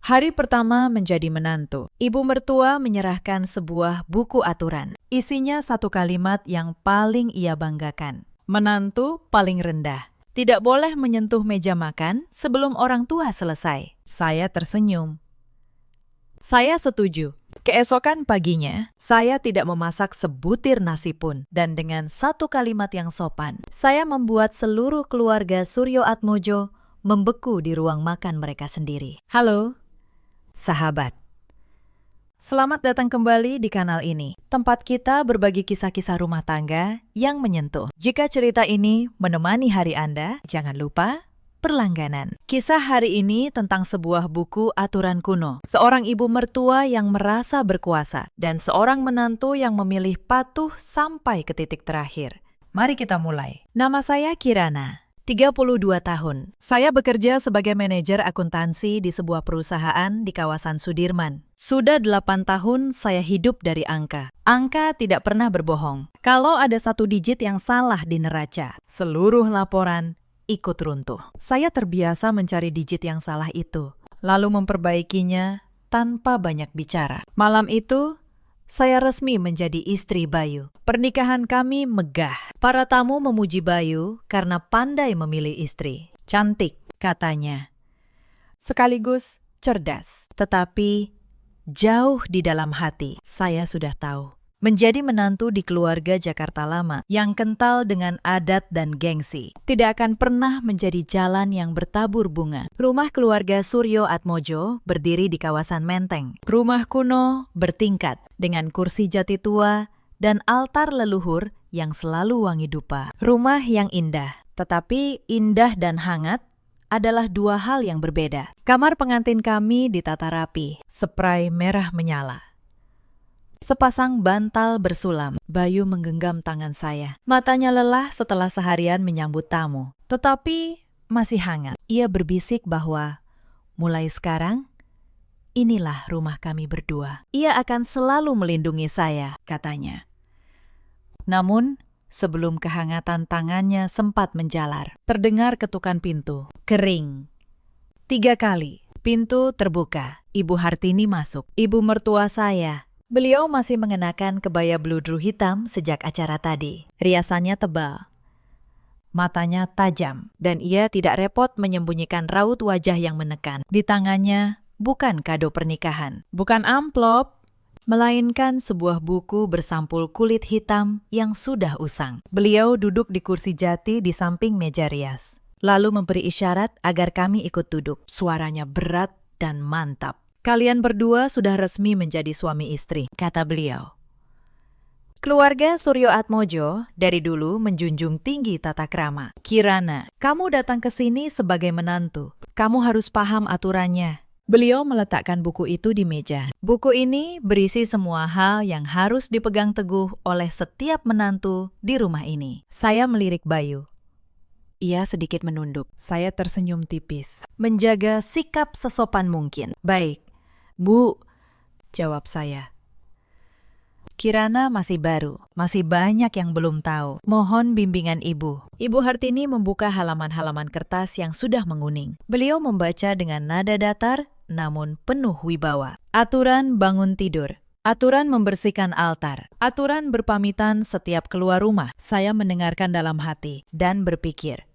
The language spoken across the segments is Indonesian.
Hari pertama menjadi menantu. Ibu mertua menyerahkan sebuah buku aturan. Isinya satu kalimat yang paling ia banggakan. Menantu paling rendah. Tidak boleh menyentuh meja makan sebelum orang tua selesai. Saya tersenyum. Saya setuju. Keesokan paginya, saya tidak memasak sebutir nasi pun. Dan dengan satu kalimat yang sopan, saya membuat seluruh keluarga Suryo Atmojo membeku di ruang makan mereka sendiri. Halo, sahabat. Selamat datang kembali di kanal ini. Tempat kita berbagi kisah-kisah rumah tangga yang menyentuh. Jika cerita ini menemani hari Anda, jangan lupa berlangganan. Kisah hari ini tentang sebuah buku aturan kuno. Seorang ibu mertua yang merasa berkuasa dan seorang menantu yang memilih patuh sampai ke titik terakhir. Mari kita mulai. Nama saya Kirana, 32 tahun. Saya bekerja sebagai manajer akuntansi di sebuah perusahaan di kawasan Sudirman. Sudah 8 tahun saya hidup dari angka. Angka tidak pernah berbohong. Kalau ada satu digit yang salah di neraca, seluruh laporan ikut runtuh. Saya terbiasa mencari digit yang salah itu, lalu memperbaikinya tanpa banyak bicara. Malam itu, saya resmi menjadi istri Bayu. Pernikahan kami megah. Para tamu memuji Bayu karena pandai memilih istri. Cantik, katanya. Sekaligus cerdas. Tetapi jauh di dalam hati, saya sudah tahu. Menjadi menantu di keluarga Jakarta Lama yang kental dengan adat dan gengsi tidak akan pernah menjadi jalan yang bertabur bunga. Rumah keluarga Suryo Atmojo berdiri di kawasan Menteng. Rumah kuno bertingkat dengan kursi jati tua dan altar leluhur yang selalu wangi dupa. Rumah yang indah, tetapi indah dan hangat adalah dua hal yang berbeda. Kamar pengantin kami ditata rapi, spray merah menyala. Sepasang bantal bersulam. Bayu menggenggam tangan saya. Matanya lelah setelah seharian menyambut tamu, tetapi masih hangat. Ia berbisik bahwa mulai sekarang, inilah rumah kami berdua. Ia akan selalu melindungi saya, katanya. Namun, sebelum kehangatan tangannya sempat menjalar, terdengar ketukan pintu. Kering. 3 kali. Pintu terbuka. Ibu Hartini masuk. Ibu mertua saya. Beliau masih mengenakan kebaya bludru hitam sejak acara tadi. Riasannya tebal. Matanya tajam. Dan ia tidak repot menyembunyikan raut wajah yang menekan. Di tangannya bukan kado pernikahan. Bukan amplop. Melainkan sebuah buku bersampul kulit hitam yang sudah usang. Beliau duduk di kursi jati di samping meja rias. Lalu memberi isyarat agar kami ikut duduk. Suaranya berat dan mantap. Kalian berdua sudah resmi menjadi suami istri, kata beliau. Keluarga Suryo Atmojo dari dulu menjunjung tinggi tata krama. Kirana, kamu datang ke sini sebagai menantu. Kamu harus paham aturannya. Beliau meletakkan buku itu di meja. Buku ini berisi semua hal yang harus dipegang teguh oleh setiap menantu di rumah ini. Saya melirik Bayu. Ia sedikit menunduk. Saya tersenyum tipis. Menjaga sikap sesopan mungkin. Baik. Bu, jawab saya. Kirana masih baru, masih banyak yang belum tahu. Mohon bimbingan ibu. Ibu Hartini membuka halaman-halaman kertas yang sudah menguning. Beliau membaca dengan nada datar, namun penuh wibawa. Aturan bangun tidur. Aturan membersihkan altar. Aturan berpamitan setiap keluar rumah. Saya mendengarkan dalam hati dan berpikir.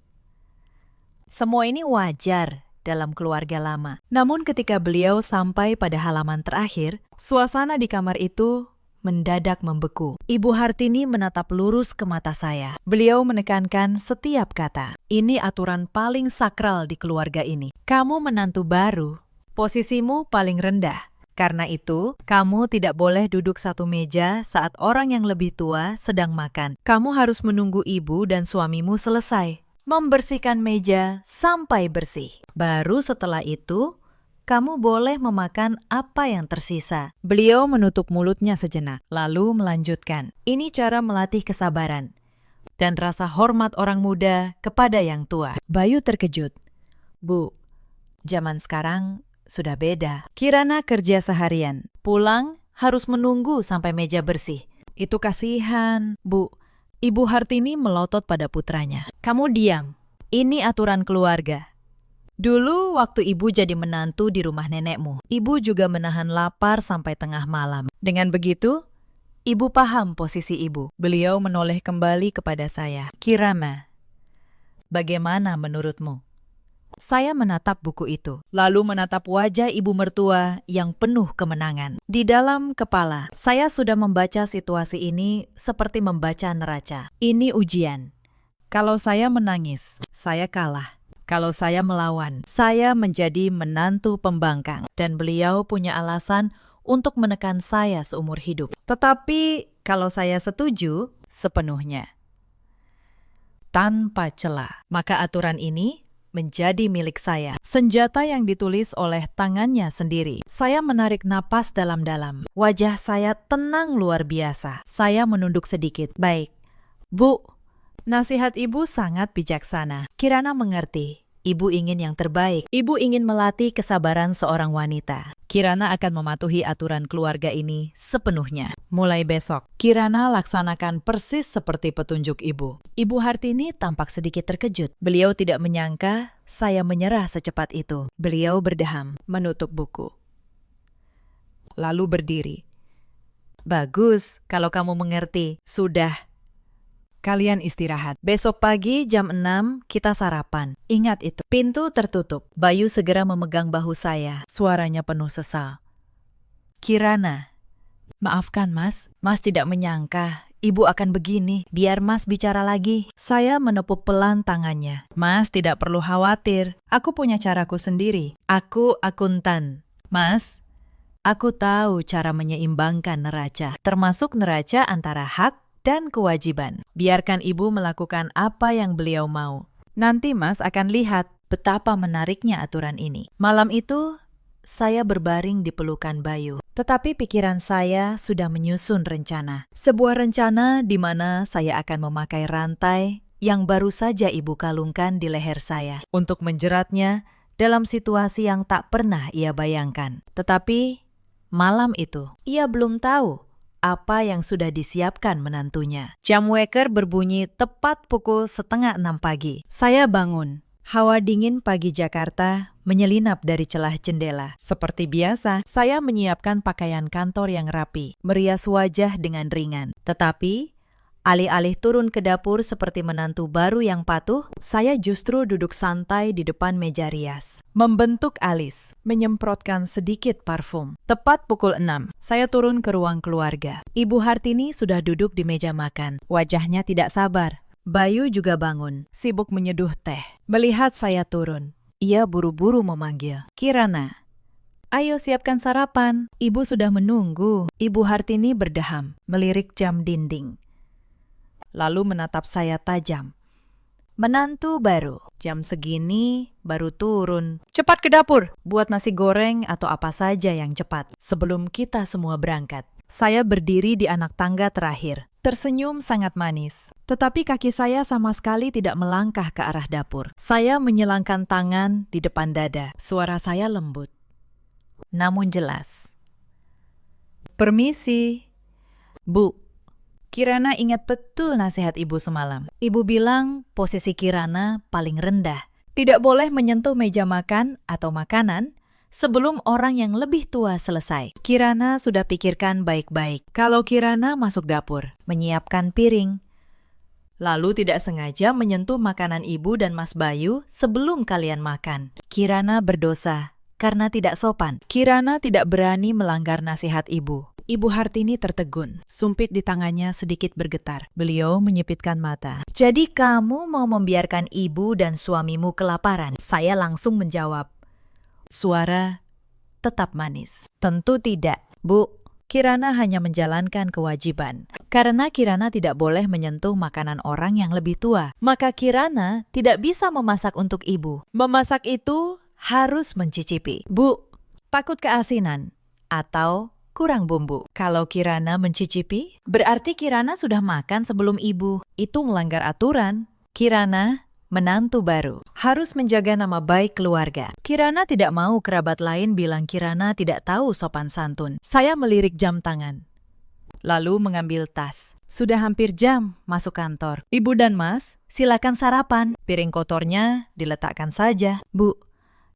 Semua ini wajar dalam keluarga lama. Namun ketika beliau sampai pada halaman terakhir, suasana di kamar itu mendadak membeku. Ibu Hartini menatap lurus ke mata saya. Beliau menekankan setiap kata. Ini aturan paling sakral di keluarga ini. Kamu menantu baru, posisimu paling rendah. Karena itu, kamu tidak boleh duduk satu meja saat orang yang lebih tua sedang makan. Kamu harus menunggu ibu dan suamimu selesai. Membersihkan meja sampai bersih. Baru setelah itu, kamu boleh memakan apa yang tersisa. Beliau menutup mulutnya sejenak, lalu melanjutkan. Ini cara melatih kesabaran dan rasa hormat orang muda kepada yang tua. Bayu terkejut. Bu, zaman sekarang sudah beda. Kirana kerja seharian. Pulang harus menunggu sampai meja bersih. Itu kasihan, Bu. Ibu Hartini melotot pada putranya. Kamu diam. Ini aturan keluarga. Dulu waktu ibu jadi menantu di rumah nenekmu, ibu juga menahan lapar sampai tengah malam. Dengan begitu, ibu paham posisi ibu. Beliau menoleh kembali kepada saya. Kirana, bagaimana menurutmu? Saya menatap buku itu, lalu menatap wajah ibu mertua yang penuh kemenangan. Di dalam kepala, saya sudah membaca situasi ini seperti membaca neraca. Ini ujian. Kalau saya menangis, saya kalah. Kalau saya melawan, saya menjadi menantu pembangkang. Dan beliau punya alasan untuk menekan saya seumur hidup. Tetapi kalau saya setuju sepenuhnya, tanpa celah, maka aturan ini menjadi milik saya. Senjata yang ditulis oleh tangannya sendiri. Saya menarik napas dalam-dalam. Wajah saya tenang luar biasa. Saya menunduk sedikit. Baik, Bu, nasihat ibu sangat bijaksana. Kirana mengerti. Ibu ingin yang terbaik. Ibu ingin melatih kesabaran seorang wanita. Kirana akan mematuhi aturan keluarga ini sepenuhnya. Mulai besok, Kirana laksanakan persis seperti petunjuk ibu. Ibu Hartini tampak sedikit terkejut. Beliau tidak menyangka saya menyerah secepat itu. Beliau berdeham, menutup buku. Lalu berdiri. Bagus, kalau kamu mengerti. Sudah. Kalian istirahat. Besok pagi jam 6 kita sarapan. Ingat itu. Pintu tertutup. Bayu segera memegang bahu saya. Suaranya penuh sesal. Kirana, maafkan Mas. Mas tidak menyangka ibu akan begini. Biar Mas bicara lagi. Saya menepuk pelan tangannya. Mas tidak perlu khawatir. Aku punya caraku sendiri. Aku akuntan. Mas, aku tahu cara menyeimbangkan neraca. Termasuk neraca antara hak dan kewajiban. Biarkan ibu melakukan apa yang beliau mau. Nanti Mas akan lihat betapa menariknya aturan ini. Malam itu, saya berbaring di pelukan Bayu. Tetapi pikiran saya sudah menyusun rencana. Sebuah rencana di mana saya akan memakai rantai yang baru saja ibu kalungkan di leher saya untuk menjeratnya dalam situasi yang tak pernah ia bayangkan. Tetapi malam itu, ia belum tahu apa yang sudah disiapkan menantunya. Jam weker berbunyi tepat pukul 5:30 pagi. Saya bangun. Hawa dingin pagi Jakarta menyelinap dari celah jendela. Seperti biasa, saya menyiapkan pakaian kantor yang rapi, merias wajah dengan ringan. Tetapi, alih-alih turun ke dapur seperti menantu baru yang patuh, saya justru duduk santai di depan meja rias. Membentuk alis, menyemprotkan sedikit parfum. Tepat pukul 6, saya turun ke ruang keluarga. Ibu Hartini sudah duduk di meja makan. Wajahnya tidak sabar. Bayu juga bangun, sibuk menyeduh teh. Melihat saya turun, ia buru-buru memanggil. Kirana, ayo siapkan sarapan. Ibu sudah menunggu. Ibu Hartini berdeham, melirik jam dinding. Lalu menatap saya tajam. Menantu baru, jam segini baru turun. Cepat ke dapur, buat nasi goreng atau apa saja yang cepat sebelum kita semua berangkat. Saya berdiri di anak tangga terakhir, tersenyum sangat manis. Tetapi kaki saya sama sekali tidak melangkah ke arah dapur. Saya menyilangkan tangan di depan dada. Suara saya lembut, namun jelas. Permisi, Bu. Kirana ingat betul nasihat ibu semalam. Ibu bilang posisi Kirana paling rendah. Tidak boleh menyentuh meja makan atau makanan sebelum orang yang lebih tua selesai. Kirana sudah pikirkan baik-baik. Kalau Kirana masuk dapur, menyiapkan piring, lalu tidak sengaja menyentuh makanan ibu dan Mas Bayu sebelum kalian makan, Kirana berdosa karena tidak sopan. Kirana tidak berani melanggar nasihat ibu. Ibu Hartini tertegun, sumpit di tangannya sedikit bergetar. Beliau menyipitkan mata. Jadi kamu mau membiarkan ibu dan suamimu kelaparan? Saya langsung menjawab. Suara tetap manis. Tentu tidak, Bu. Kirana hanya menjalankan kewajiban. Karena Kirana tidak boleh menyentuh makanan orang yang lebih tua, maka Kirana tidak bisa memasak untuk ibu. Memasak itu harus mencicipi. Bu, takut keasinan atau kurang bumbu. Kalau Kirana mencicipi, berarti Kirana sudah makan sebelum ibu. Itu melanggar aturan. Kirana, menantu baru, harus menjaga nama baik keluarga. Kirana tidak mau kerabat lain bilang Kirana tidak tahu sopan santun. Saya melirik jam tangan, lalu mengambil tas. Sudah hampir jam masuk kantor. Ibu dan Mas, silakan sarapan. Piring kotornya diletakkan saja. Bu,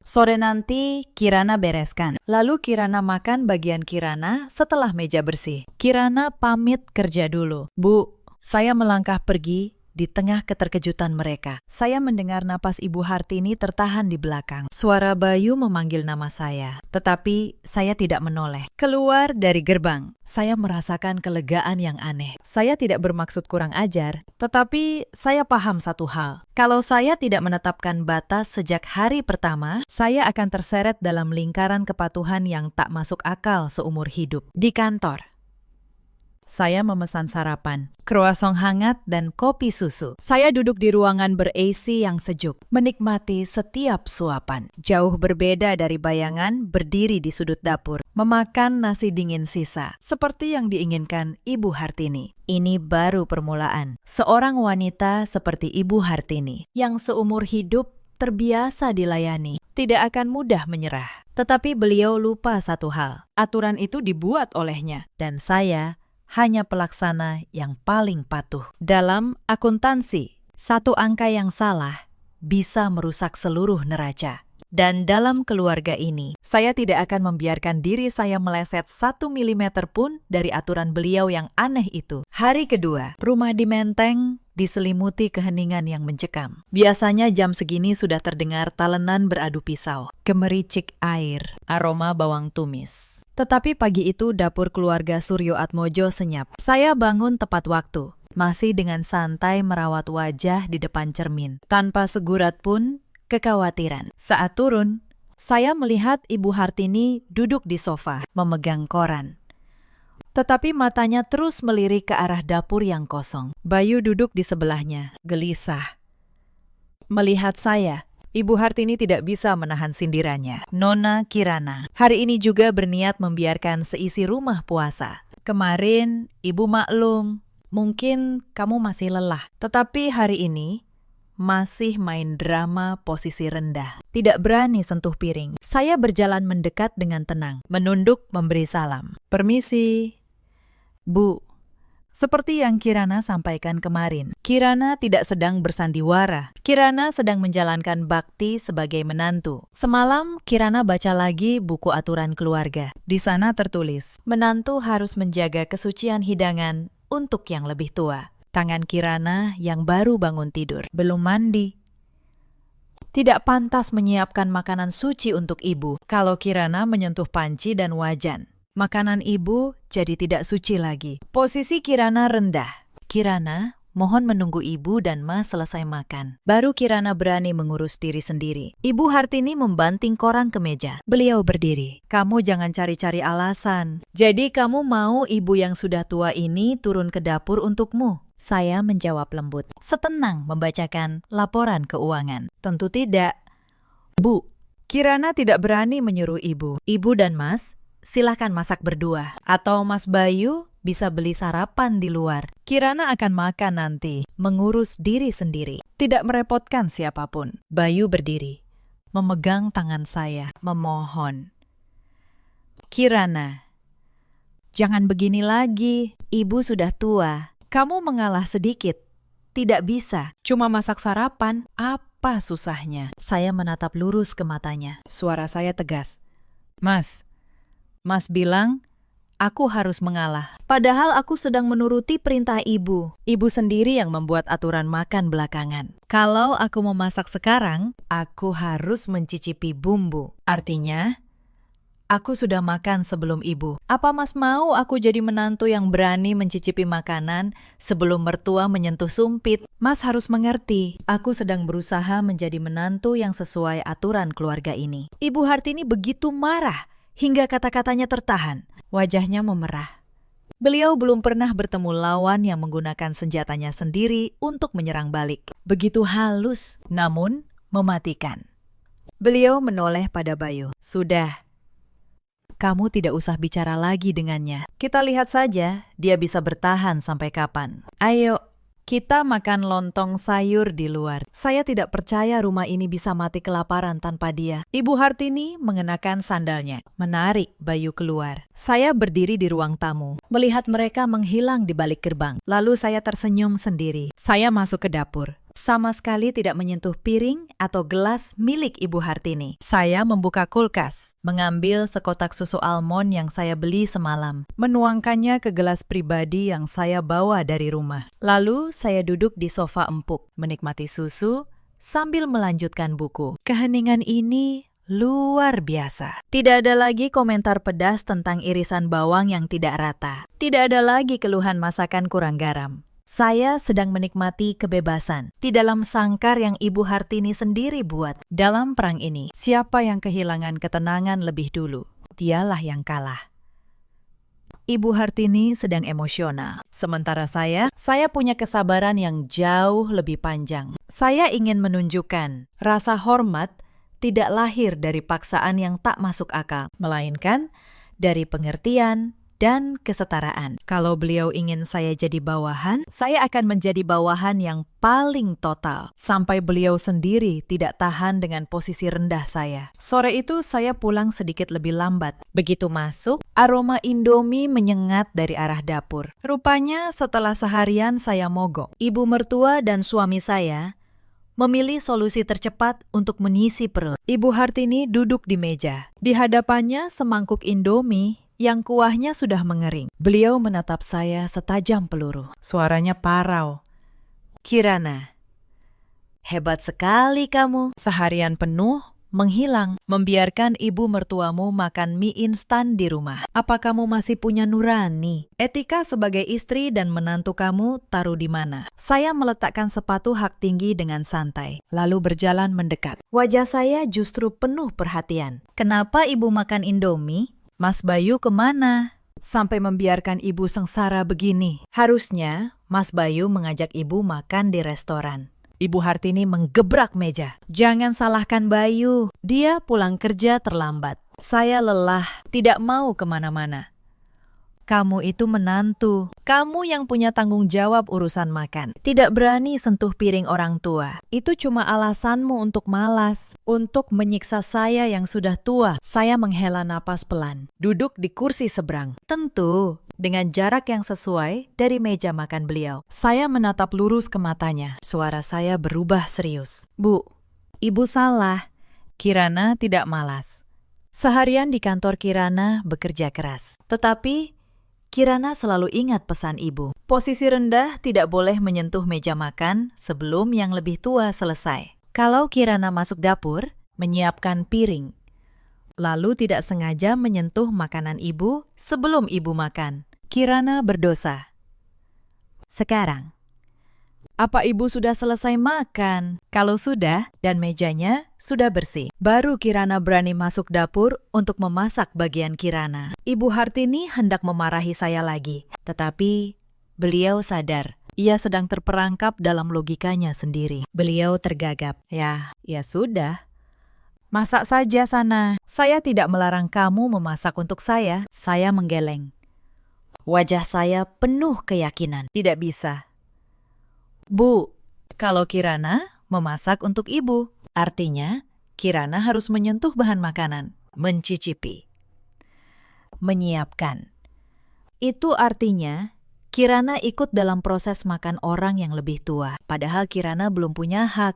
Sore nanti Kirana bereskan. Lalu Kirana makan bagian Kirana setelah meja bersih. Kirana pamit kerja dulu. Bu, saya melangkah pergi di tengah keterkejutan mereka. Saya mendengar napas Ibu Hartini tertahan di belakang. Suara Bayu memanggil nama saya, tetapi saya tidak menoleh. Keluar dari gerbang, saya merasakan kelegaan yang aneh. Saya tidak bermaksud kurang ajar, tetapi saya paham satu hal. Kalau saya tidak menetapkan batas sejak hari pertama, saya akan terseret dalam lingkaran kepatuhan yang tak masuk akal seumur hidup. Di kantor, saya memesan sarapan, croissant hangat dan kopi susu. Saya duduk di ruangan ber-AC yang sejuk, menikmati setiap suapan. Jauh berbeda dari bayangan berdiri di sudut dapur, memakan nasi dingin sisa, seperti yang diinginkan Ibu Hartini. Ini baru permulaan. Seorang wanita seperti Ibu Hartini, yang seumur hidup terbiasa dilayani, tidak akan mudah menyerah. Tetapi beliau lupa satu hal. Aturan itu dibuat olehnya, dan saya hanya pelaksana yang paling patuh. Dalam akuntansi, satu angka yang salah bisa merusak seluruh neraca. Dan dalam keluarga ini, saya tidak akan membiarkan diri saya meleset 1 milimeter pun dari aturan beliau yang aneh itu. Hari kedua, rumah di Menteng diselimuti keheningan yang mencekam. Biasanya jam segini sudah terdengar talenan beradu pisau, gemericik air, aroma bawang tumis. Tetapi pagi itu dapur keluarga Suryo Atmojo senyap. Saya bangun tepat waktu, masih dengan santai merawat wajah di depan cermin. Tanpa segurat pun kekhawatiran. Saat turun, saya melihat Ibu Hartini duduk di sofa, memegang koran. Tetapi matanya terus melirik ke arah dapur yang kosong. Bayu duduk di sebelahnya, gelisah. Melihat saya, Ibu Hartini tidak bisa menahan sindirannya. Nona Kirana, hari ini juga berniat membiarkan seisi rumah puasa. Kemarin, Ibu maklum, mungkin kamu masih lelah. Tetapi hari ini, masih main drama posisi rendah. Tidak berani sentuh piring. Saya berjalan mendekat dengan tenang, menunduk memberi salam. Permisi. Bu, seperti yang Kirana sampaikan kemarin, Kirana tidak sedang bersandiwara. Kirana sedang menjalankan bakti sebagai menantu. Semalam, Kirana baca lagi buku aturan keluarga. Di sana tertulis, menantu harus menjaga kesucian hidangan untuk yang lebih tua. Tangan Kirana yang baru bangun tidur, belum mandi. Tidak pantas menyiapkan makanan suci untuk ibu. Kalau Kirana menyentuh panci dan wajan, makanan ibu jadi tidak suci lagi. Posisi Kirana rendah. Kirana, mohon menunggu ibu dan Mas selesai makan. Baru Kirana berani mengurus diri sendiri. Ibu Hartini membanting koran ke meja. Beliau berdiri. Kamu jangan cari-cari alasan. Jadi kamu mau ibu yang sudah tua ini turun ke dapur untukmu? Saya menjawab lembut, setenang membacakan laporan keuangan. Tentu tidak. Bu, Kirana tidak berani menyuruh ibu. Ibu dan Mas, silakan masak berdua. Atau Mas Bayu bisa beli sarapan di luar. Kirana akan makan nanti, mengurus diri sendiri. Tidak merepotkan siapapun. Bayu berdiri, memegang tangan saya, memohon. Kirana, jangan begini lagi. Ibu sudah tua. Kamu mengalah sedikit. Tidak bisa. Cuma masak sarapan. Apa susahnya? Saya menatap lurus ke matanya. Suara saya tegas. Mas bilang, aku harus mengalah. Padahal aku sedang menuruti perintah ibu. Ibu sendiri yang membuat aturan makan belakangan. Kalau aku memasak sekarang, aku harus mencicipi bumbu. Artinya, aku sudah makan sebelum ibu. Apa Mas mau aku jadi menantu yang berani mencicipi makanan sebelum mertua menyentuh sumpit? Mas harus mengerti, aku sedang berusaha menjadi menantu yang sesuai aturan keluarga ini. Ibu Hartini begitu marah hingga kata-katanya tertahan. Wajahnya memerah. Beliau belum pernah bertemu lawan yang menggunakan senjatanya sendiri untuk menyerang balik. Begitu halus, namun mematikan. Beliau menoleh pada Bayu. Sudah. Kamu tidak usah bicara lagi dengannya. Kita lihat saja dia bisa bertahan sampai kapan. Ayo, Kita makan lontong sayur di luar. Saya tidak percaya rumah ini bisa mati kelaparan tanpa dia. Ibu Hartini mengenakan sandalnya, menarik Bayu keluar. Saya berdiri di ruang tamu, melihat mereka menghilang di balik gerbang. Lalu saya tersenyum sendiri. Saya masuk ke dapur. Sama sekali tidak menyentuh piring atau gelas milik Ibu Hartini. Saya membuka kulkas, mengambil sekotak susu almond yang saya beli semalam, menuangkannya ke gelas pribadi yang saya bawa dari rumah. Lalu saya duduk di sofa empuk, menikmati susu sambil melanjutkan buku. Keheningan ini luar biasa. Tidak ada lagi komentar pedas tentang irisan bawang yang tidak rata. Tidak ada lagi keluhan masakan kurang garam. Saya sedang menikmati kebebasan di dalam sangkar yang Ibu Hartini sendiri buat. Dalam perang ini, siapa yang kehilangan ketenangan lebih dulu? Dialah yang kalah. Ibu Hartini sedang emosional. Sementara saya punya kesabaran yang jauh lebih panjang. Saya ingin menunjukkan rasa hormat tidak lahir dari paksaan yang tak masuk akal, melainkan dari pengertian dan kesetaraan. Kalau beliau ingin saya jadi bawahan, saya akan menjadi bawahan yang paling total, sampai beliau sendiri tidak tahan dengan posisi rendah saya. Sore itu saya pulang sedikit lebih lambat. Begitu masuk, aroma Indomie menyengat dari arah dapur. Rupanya setelah seharian saya mogok, ibu mertua dan suami saya memilih solusi tercepat untuk mengisi perut. Ibu Hartini duduk di meja. Di hadapannya semangkuk Indomie yang kuahnya sudah mengering. Beliau menatap saya setajam peluru. Suaranya parau. Kirana, hebat sekali kamu. Seharian penuh menghilang, membiarkan ibu mertuamu makan mie instan di rumah. Apa kamu masih punya nurani? Etika sebagai istri dan menantu kamu taruh di mana? Saya meletakkan sepatu hak tinggi dengan santai, lalu berjalan mendekat. Wajah saya justru penuh perhatian. Kenapa ibu makan Indomie? Mas Bayu kemana? Sampai membiarkan ibu sengsara begini. Harusnya Mas Bayu mengajak ibu makan di restoran. Ibu Hartini menggebrak meja. Jangan salahkan Bayu. Dia pulang kerja terlambat. Saya lelah, tidak mau kemana-mana. Kamu itu menantu. Kamu yang punya tanggung jawab urusan makan. Tidak berani sentuh piring orang tua. Itu cuma alasanmu untuk malas. Untuk menyiksa saya yang sudah tua. Saya menghela napas pelan. Duduk di kursi seberang. Tentu, dengan jarak yang sesuai dari meja makan beliau. Saya menatap lurus ke matanya. Suara saya berubah serius. Bu, ibu salah. Kirana tidak malas. Seharian di kantor Kirana bekerja keras. Tetapi Kirana selalu ingat pesan ibu. Posisi rendah tidak boleh menyentuh meja makan sebelum yang lebih tua selesai. Kalau Kirana masuk dapur, menyiapkan piring, lalu tidak sengaja menyentuh makanan ibu sebelum ibu makan, Kirana berdosa. Sekarang, apa ibu sudah selesai makan? Kalau sudah, dan mejanya sudah bersih, baru Kirana berani masuk dapur untuk memasak bagian Kirana. Ibu Hartini hendak memarahi saya lagi, tetapi beliau sadar ia sedang terperangkap dalam logikanya sendiri. Beliau tergagap. Ya sudah. Masak saja sana. Saya tidak melarang kamu memasak untuk saya. Saya menggeleng. Wajah saya penuh keyakinan. Tidak bisa. Bu, kalau Kirana memasak untuk ibu, artinya Kirana harus menyentuh bahan makanan, mencicipi, menyiapkan. Itu artinya Kirana ikut dalam proses makan orang yang lebih tua, padahal Kirana belum punya hak.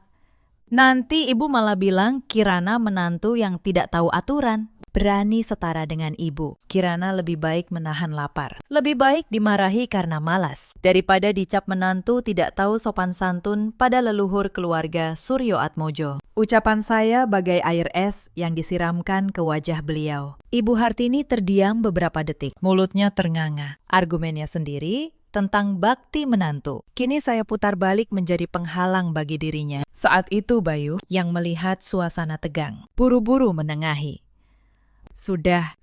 Nanti ibu malah bilang Kirana menantu yang tidak tahu aturan. Berani setara dengan ibu. Kirana lebih baik menahan lapar. Lebih baik dimarahi karena malas, daripada dicap menantu tidak tahu sopan santun pada leluhur keluarga Suryo Atmojo. Ucapan saya bagai air es yang disiramkan ke wajah beliau. Ibu Hartini terdiam beberapa detik. Mulutnya ternganga. Argumennya sendiri tentang bakti menantu. Kini saya putar balik menjadi penghalang bagi dirinya. Saat itu Bayu yang melihat suasana tegang, buru-buru menengahi. Sudah.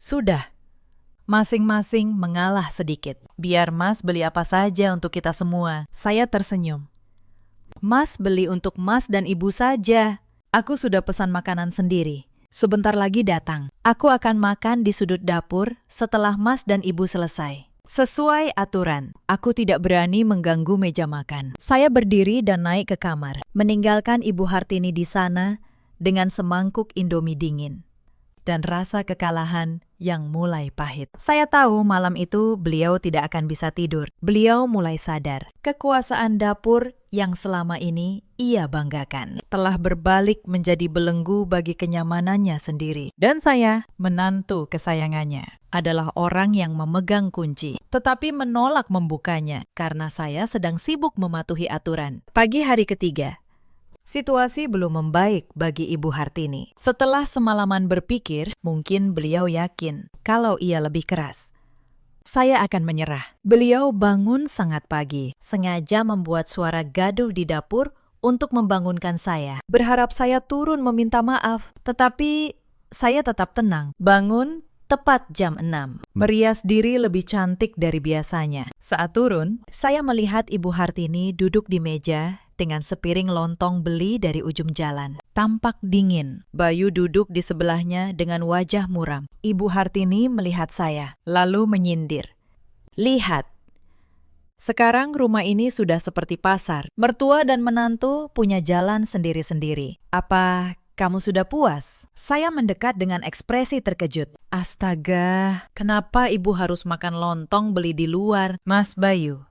Masing-masing mengalah sedikit. Biar Mas beli apa saja untuk kita semua. Saya tersenyum. Mas beli untuk Mas dan Ibu saja. Aku sudah pesan makanan sendiri. Sebentar lagi datang. Aku akan makan di sudut dapur setelah Mas dan Ibu selesai. Sesuai aturan, aku tidak berani mengganggu meja makan. Saya berdiri dan naik ke kamar, meninggalkan Ibu Hartini di sana dengan semangkuk Indomie dingin dan rasa kekalahan yang mulai pahit. Saya tahu malam itu beliau tidak akan bisa tidur. Beliau mulai sadar, kekuasaan dapur yang selama ini ia banggakan telah berbalik menjadi belenggu bagi kenyamanannya sendiri. Dan saya, menantu kesayangannya, adalah orang yang memegang kunci, tetapi menolak membukanya karena saya sedang sibuk mematuhi aturan. Pagi hari ketiga, situasi belum membaik bagi Ibu Hartini. Setelah semalaman berpikir, mungkin beliau yakin kalau ia lebih keras, saya akan menyerah. Beliau bangun sangat pagi, sengaja membuat suara gaduh di dapur untuk membangunkan saya. Berharap saya turun meminta maaf, tetapi saya tetap tenang. Bangun tepat jam 6. Merias diri lebih cantik dari biasanya. Saat turun, saya melihat Ibu Hartini duduk di meja dengan sepiring lontong beli dari ujung jalan. Tampak dingin. Bayu duduk di sebelahnya dengan wajah muram. Ibu Hartini melihat saya, lalu menyindir. Lihat, sekarang rumah ini sudah seperti pasar. Mertua dan menantu punya jalan sendiri-sendiri. Apa kamu sudah puas? Saya mendekat dengan ekspresi terkejut. Astaga, kenapa ibu harus makan lontong beli di luar, Mas Bayu?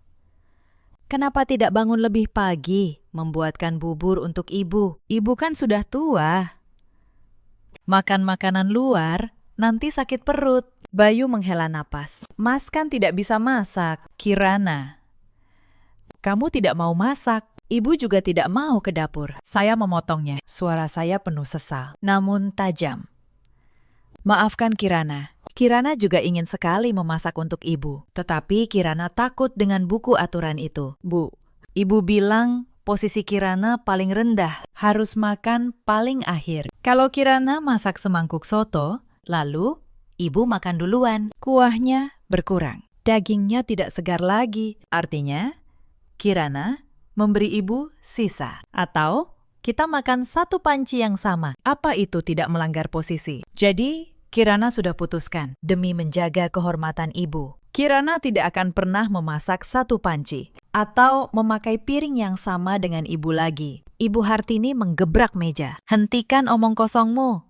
Kenapa tidak bangun lebih pagi, membuatkan bubur untuk ibu? Ibu kan sudah tua. Makan makanan luar, nanti sakit perut. Bayu menghela napas. Mas kan tidak bisa masak. Kirana, kamu tidak mau masak. Ibu juga tidak mau ke dapur. Saya memotongnya. Suara saya penuh sesal, namun tajam. Maafkan Kirana. Kirana juga ingin sekali memasak untuk ibu. Tetapi Kirana takut dengan buku aturan itu. Bu, ibu bilang posisi Kirana paling rendah. Harus makan paling akhir. Kalau Kirana masak semangkuk soto, lalu ibu makan duluan. Kuahnya berkurang. Dagingnya tidak segar lagi. Artinya, Kirana memberi ibu sisa. Atau kita makan satu panci yang sama. Apa itu tidak melanggar posisi? Jadi, Kirana sudah putuskan demi menjaga kehormatan ibu. Kirana tidak akan pernah memasak satu panci atau memakai piring yang sama dengan ibu lagi. Ibu Hartini menggebrak meja. Hentikan omong kosongmu.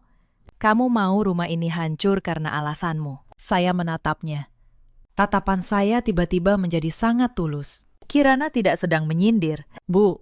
Kamu mau rumah ini hancur karena alasanmu. Saya menatapnya. Tatapan saya tiba-tiba menjadi sangat tulus. Kirana tidak sedang menyindir. Bu,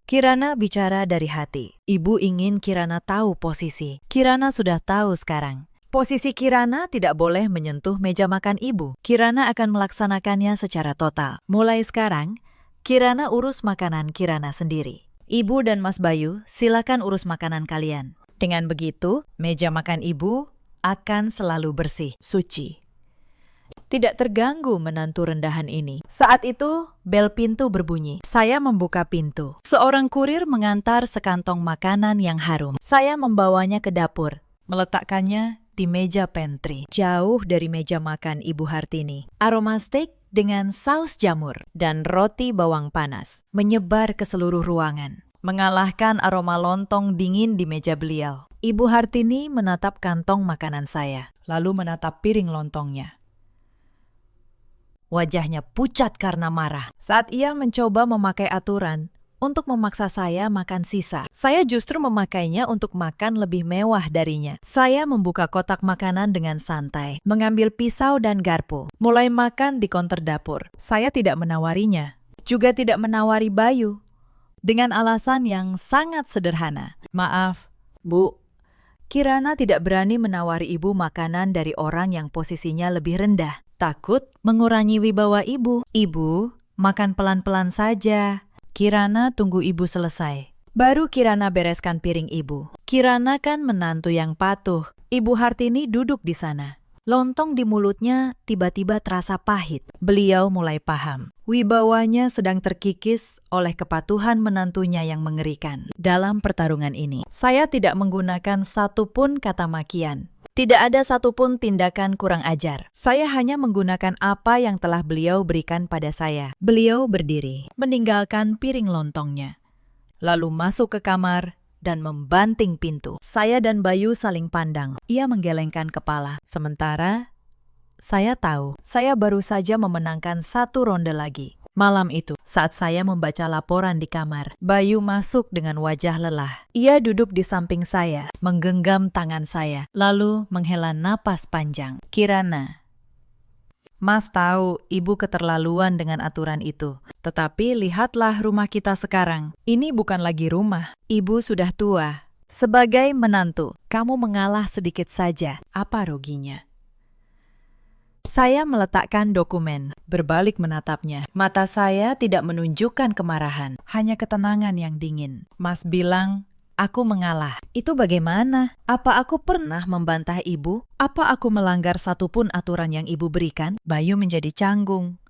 Kirana bicara dari hati. Ibu ingin Kirana tahu posisi. Kirana sudah tahu sekarang. Posisi Kirana tidak boleh menyentuh meja makan ibu. Kirana akan melaksanakannya secara total. Mulai sekarang, Kirana urus makanan Kirana sendiri. Ibu dan Mas Bayu, silakan urus makanan kalian. Dengan begitu, meja makan ibu akan selalu bersih, suci. Tidak terganggu menantu rendahan ini. Saat itu, bel pintu berbunyi. Saya membuka pintu. Seorang kurir mengantar sekantong makanan yang harum. Saya membawanya ke dapur, meletakkannya di meja pantry, jauh dari meja makan Ibu Hartini. Aroma steak dengan saus jamur dan roti bawang panas menyebar ke seluruh ruangan, mengalahkan aroma lontong dingin di meja beliau. Ibu Hartini menatap kantong makanan saya, lalu menatap piring lontongnya. Wajahnya pucat karena marah. Saat ia mencoba memakai aturan untuk memaksa saya makan sisa, saya justru memakainya untuk makan lebih mewah darinya. Saya membuka kotak makanan dengan santai, mengambil pisau dan garpu, mulai makan di konter dapur. Saya tidak menawarinya, juga tidak menawari Bayu, dengan alasan yang sangat sederhana. Maaf, Bu, Kirana tidak berani menawari ibu makanan dari orang yang posisinya lebih rendah. Takut mengurangi wibawa ibu. Ibu, makan pelan-pelan saja. Kirana tunggu ibu selesai. Baru Kirana bereskan piring ibu. Kirana kan menantu yang patuh. Ibu Hartini duduk di sana. Lontong di mulutnya tiba-tiba terasa pahit. Beliau mulai paham. Wibawanya sedang terkikis oleh kepatuhan menantunya yang mengerikan. Dalam pertarungan ini, saya tidak menggunakan satupun kata makian. Tidak ada satupun tindakan kurang ajar. Saya hanya menggunakan apa yang telah beliau berikan pada saya. Beliau berdiri, meninggalkan piring lontongnya, lalu masuk ke kamar dan membanting pintu. Saya dan Bayu saling pandang. Ia menggelengkan kepala, sementara saya tahu. Saya baru saja memenangkan 1 ronde lagi. Malam itu, saat saya membaca laporan di kamar, Bayu masuk dengan wajah lelah. Ia duduk di samping saya, menggenggam tangan saya, lalu menghela napas panjang. Kirana, Mas tahu ibu keterlaluan dengan aturan itu. Tetapi lihatlah rumah kita sekarang. Ini bukan lagi rumah. Ibu sudah tua. Sebagai menantu, kamu mengalah sedikit saja. Apa ruginya? Saya meletakkan dokumen, berbalik menatapnya. Mata saya tidak menunjukkan kemarahan, hanya ketenangan yang dingin. Mas bilang, aku mengalah. Itu bagaimana? Apa aku pernah membantah ibu? Apa aku melanggar satupun aturan yang ibu berikan? Bayu menjadi canggung.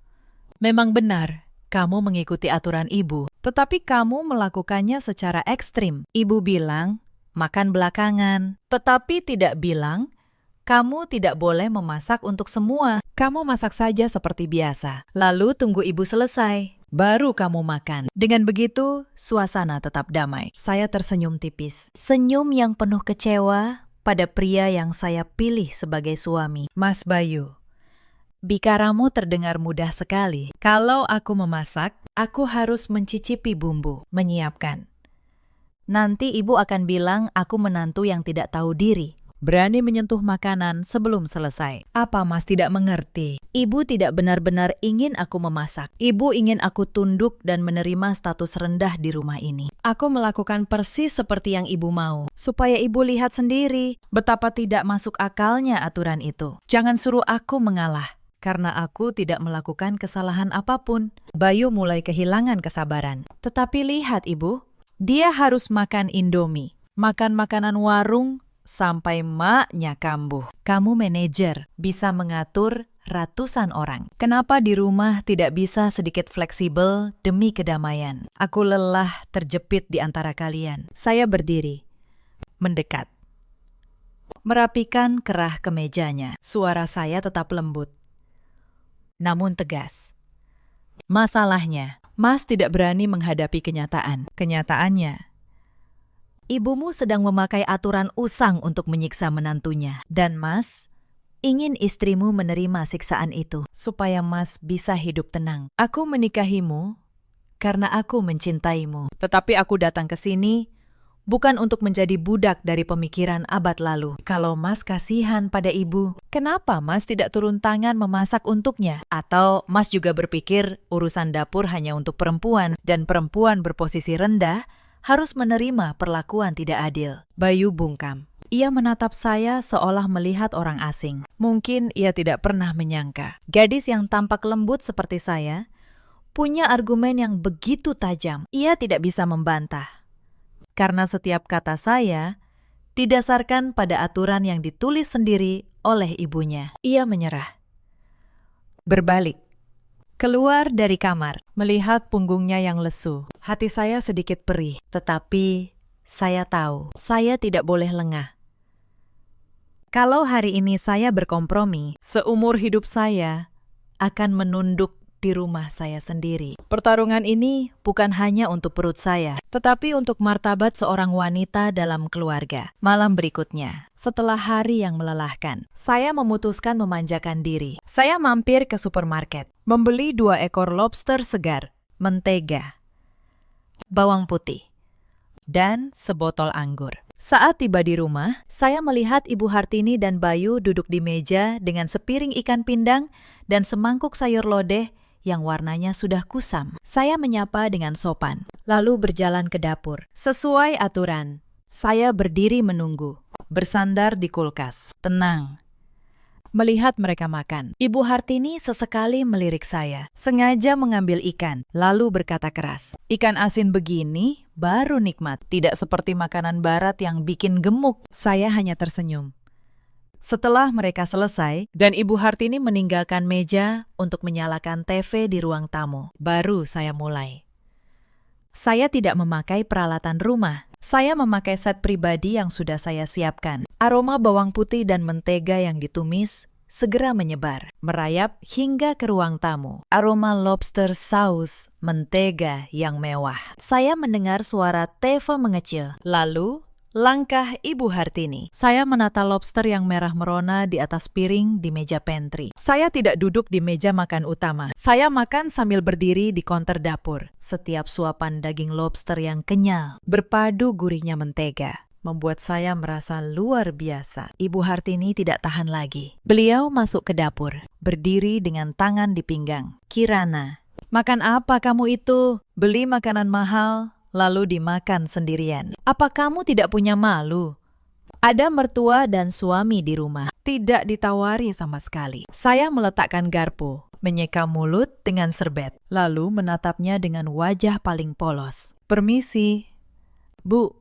Memang benar, kamu mengikuti aturan ibu, tetapi kamu melakukannya secara ekstrim. Ibu bilang, makan belakangan, tetapi tidak bilang, kamu tidak boleh memasak untuk semua. Kamu masak saja seperti biasa. Lalu tunggu ibu selesai. Baru kamu makan. Dengan begitu, suasana tetap damai. Saya tersenyum tipis. Senyum yang penuh kecewa pada pria yang saya pilih sebagai suami. Mas Bayu, bicaramu terdengar mudah sekali. Kalau aku memasak, aku harus mencicipi bumbu, menyiapkan. Nanti ibu akan bilang aku menantu yang tidak tahu diri. Berani menyentuh makanan sebelum selesai. Apa Mas tidak mengerti? Ibu tidak benar-benar ingin aku memasak. Ibu ingin aku tunduk dan menerima status rendah di rumah ini. Aku melakukan persis seperti yang ibu mau, supaya ibu lihat sendiri betapa tidak masuk akalnya aturan itu. Jangan suruh aku mengalah, karena aku tidak melakukan kesalahan apapun. Bayu mulai kehilangan kesabaran. Tetapi lihat ibu, dia harus makan Indomie, makan makanan warung, sampai maknya kambuh. Kamu manajer, bisa mengatur ratusan orang. Kenapa di rumah tidak bisa sedikit fleksibel demi kedamaian? Aku lelah terjepit di antara kalian. Saya berdiri, mendekat, merapikan kerah kemejanya. Suara saya tetap lembut, namun tegas. Masalahnya, Mas tidak berani menghadapi kenyataan. Kenyataannya, ibumu sedang memakai aturan usang untuk menyiksa menantunya. Dan Mas ingin istrimu menerima siksaan itu, supaya Mas bisa hidup tenang. Aku menikahimu karena aku mencintaimu. Tetapi aku datang ke sini bukan untuk menjadi budak dari pemikiran abad lalu. Kalau Mas kasihan pada ibu, kenapa Mas tidak turun tangan memasak untuknya? Atau Mas juga berpikir urusan dapur hanya untuk perempuan, dan perempuan berposisi rendah harus menerima perlakuan tidak adil? Bayu bungkam. Ia menatap saya seolah melihat orang asing. Mungkin ia tidak pernah menyangka gadis yang tampak lembut seperti saya punya argumen yang begitu tajam. Ia tidak bisa membantah, karena setiap kata saya didasarkan pada aturan yang ditulis sendiri oleh ibunya. Ia menyerah, berbalik, keluar dari kamar, melihat punggungnya yang lesu. Hati saya sedikit perih, tetapi saya tahu saya tidak boleh lengah. Kalau hari ini saya berkompromi, seumur hidup saya akan menunduk di rumah saya sendiri. Pertarungan ini bukan hanya untuk perut saya, tetapi untuk martabat seorang wanita dalam keluarga. Malam berikutnya, setelah hari yang melelahkan, saya memutuskan memanjakan diri. Saya mampir ke supermarket, membeli 2 ekor lobster segar, mentega, bawang putih, dan sebotol anggur. Saat tiba di rumah, saya melihat Ibu Hartini dan Bayu duduk di meja dengan sepiring ikan pindang dan semangkuk sayur lodeh yang warnanya sudah kusam. Saya menyapa dengan sopan, lalu berjalan ke dapur. Sesuai aturan, saya berdiri menunggu, bersandar di kulkas, tenang, melihat mereka makan. Ibu Hartini sesekali melirik saya, sengaja mengambil ikan, lalu berkata keras, "Ikan asin begini baru nikmat, tidak seperti makanan barat yang bikin gemuk." Saya hanya tersenyum. Setelah mereka selesai, dan Ibu Hartini meninggalkan meja untuk menyalakan TV di ruang tamu, baru saya mulai. Saya tidak memakai peralatan rumah. Saya memakai set pribadi yang sudah saya siapkan. Aroma bawang putih dan mentega yang ditumis segera menyebar, merayap hingga ke ruang tamu. Aroma lobster saus mentega yang mewah. Saya mendengar suara TV mengecil. Lalu, Langkah Ibu Hartini. Saya menata lobster yang merah merona di atas piring di meja pantry. Saya tidak duduk di meja makan utama. Saya makan sambil berdiri di konter dapur. Setiap suapan daging lobster yang kenyal, berpadu gurihnya mentega, membuat saya merasa luar biasa. Ibu Hartini tidak tahan lagi. Beliau masuk ke dapur, berdiri dengan tangan di pinggang. "Kirana, makan apa kamu itu? Beli makanan mahal, lalu dimakan sendirian. Apa kamu tidak punya malu? Ada mertua dan suami di rumah. Tidak ditawari sama sekali." Saya meletakkan garpu, menyeka mulut dengan serbet, lalu menatapnya dengan wajah paling polos. "Permisi, Bu.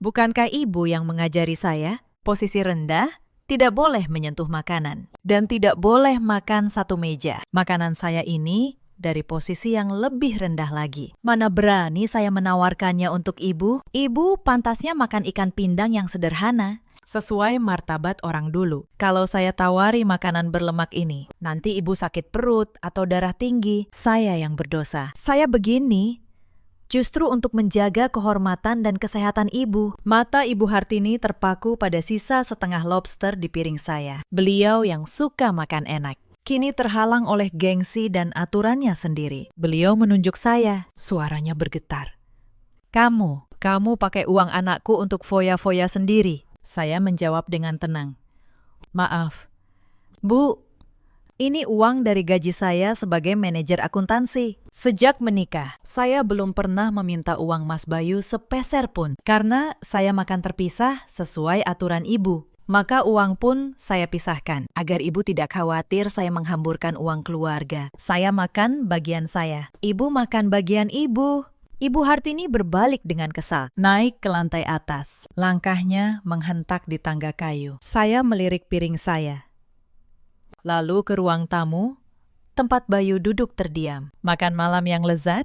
Bukankah Ibu yang mengajari saya? Posisi rendah, tidak boleh menyentuh makanan, dan tidak boleh makan satu meja. Makanan saya ini dari posisi yang lebih rendah lagi. Mana berani saya menawarkannya untuk Ibu? Ibu pantasnya makan ikan pindang yang sederhana, sesuai martabat orang dulu. Kalau saya tawari makanan berlemak ini, nanti Ibu sakit perut atau darah tinggi. Saya yang berdosa. Saya begini justru untuk menjaga kehormatan dan kesehatan Ibu." Mata Ibu Hartini terpaku pada sisa setengah lobster di piring saya. Beliau yang suka makan enak kini terhalang oleh gengsi dan aturannya sendiri. Beliau menunjuk saya, suaranya bergetar. Kamu pakai uang anakku untuk foya-foya sendiri." Saya menjawab dengan tenang. "Maaf, Bu, ini uang dari gaji saya sebagai manajer akuntansi. Sejak menikah, saya belum pernah meminta uang Mas Bayu sepeser pun, karena saya makan terpisah sesuai aturan Ibu. Maka uang pun saya pisahkan, agar Ibu tidak khawatir saya menghamburkan uang keluarga. Saya makan bagian saya, Ibu makan bagian Ibu." Ibu Hartini berbalik dengan kesal, naik ke lantai atas. Langkahnya menghentak di tangga kayu. Saya melirik piring saya, lalu ke ruang tamu, tempat Bayu duduk terdiam. Makan malam yang lezat,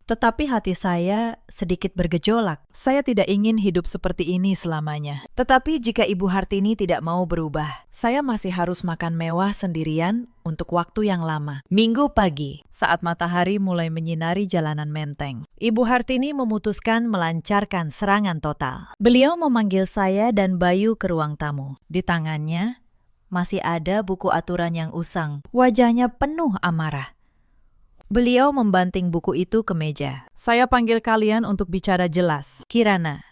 tetapi hati saya sedikit bergejolak. Saya tidak ingin hidup seperti ini selamanya. Tetapi jika Ibu Hartini tidak mau berubah, saya masih harus makan mewah sendirian untuk waktu yang lama. Minggu pagi, saat matahari mulai menyinari jalanan Menteng, Ibu Hartini memutuskan melancarkan serangan total. Beliau memanggil saya dan Bayu ke ruang tamu. Di tangannya masih ada buku aturan yang usang. Wajahnya penuh amarah. Beliau membanting buku itu ke meja. "Saya panggil kalian untuk bicara jelas. Kirana,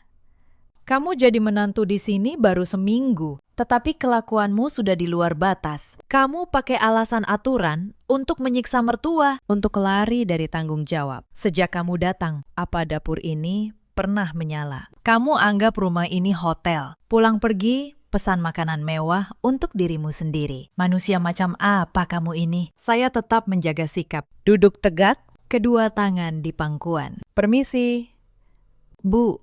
kamu jadi menantu di sini baru seminggu, tetapi kelakuanmu sudah di luar batas. Kamu pakai alasan aturan untuk menyiksa mertua, untuk lari dari tanggung jawab. Sejak kamu datang, apa dapur ini pernah menyala? Kamu anggap rumah ini hotel. Pulang pergi, pesan makanan mewah untuk dirimu sendiri. Manusia macam apa kamu ini?" Saya tetap menjaga sikap. Duduk tegak, kedua tangan di pangkuan. "Permisi, Bu.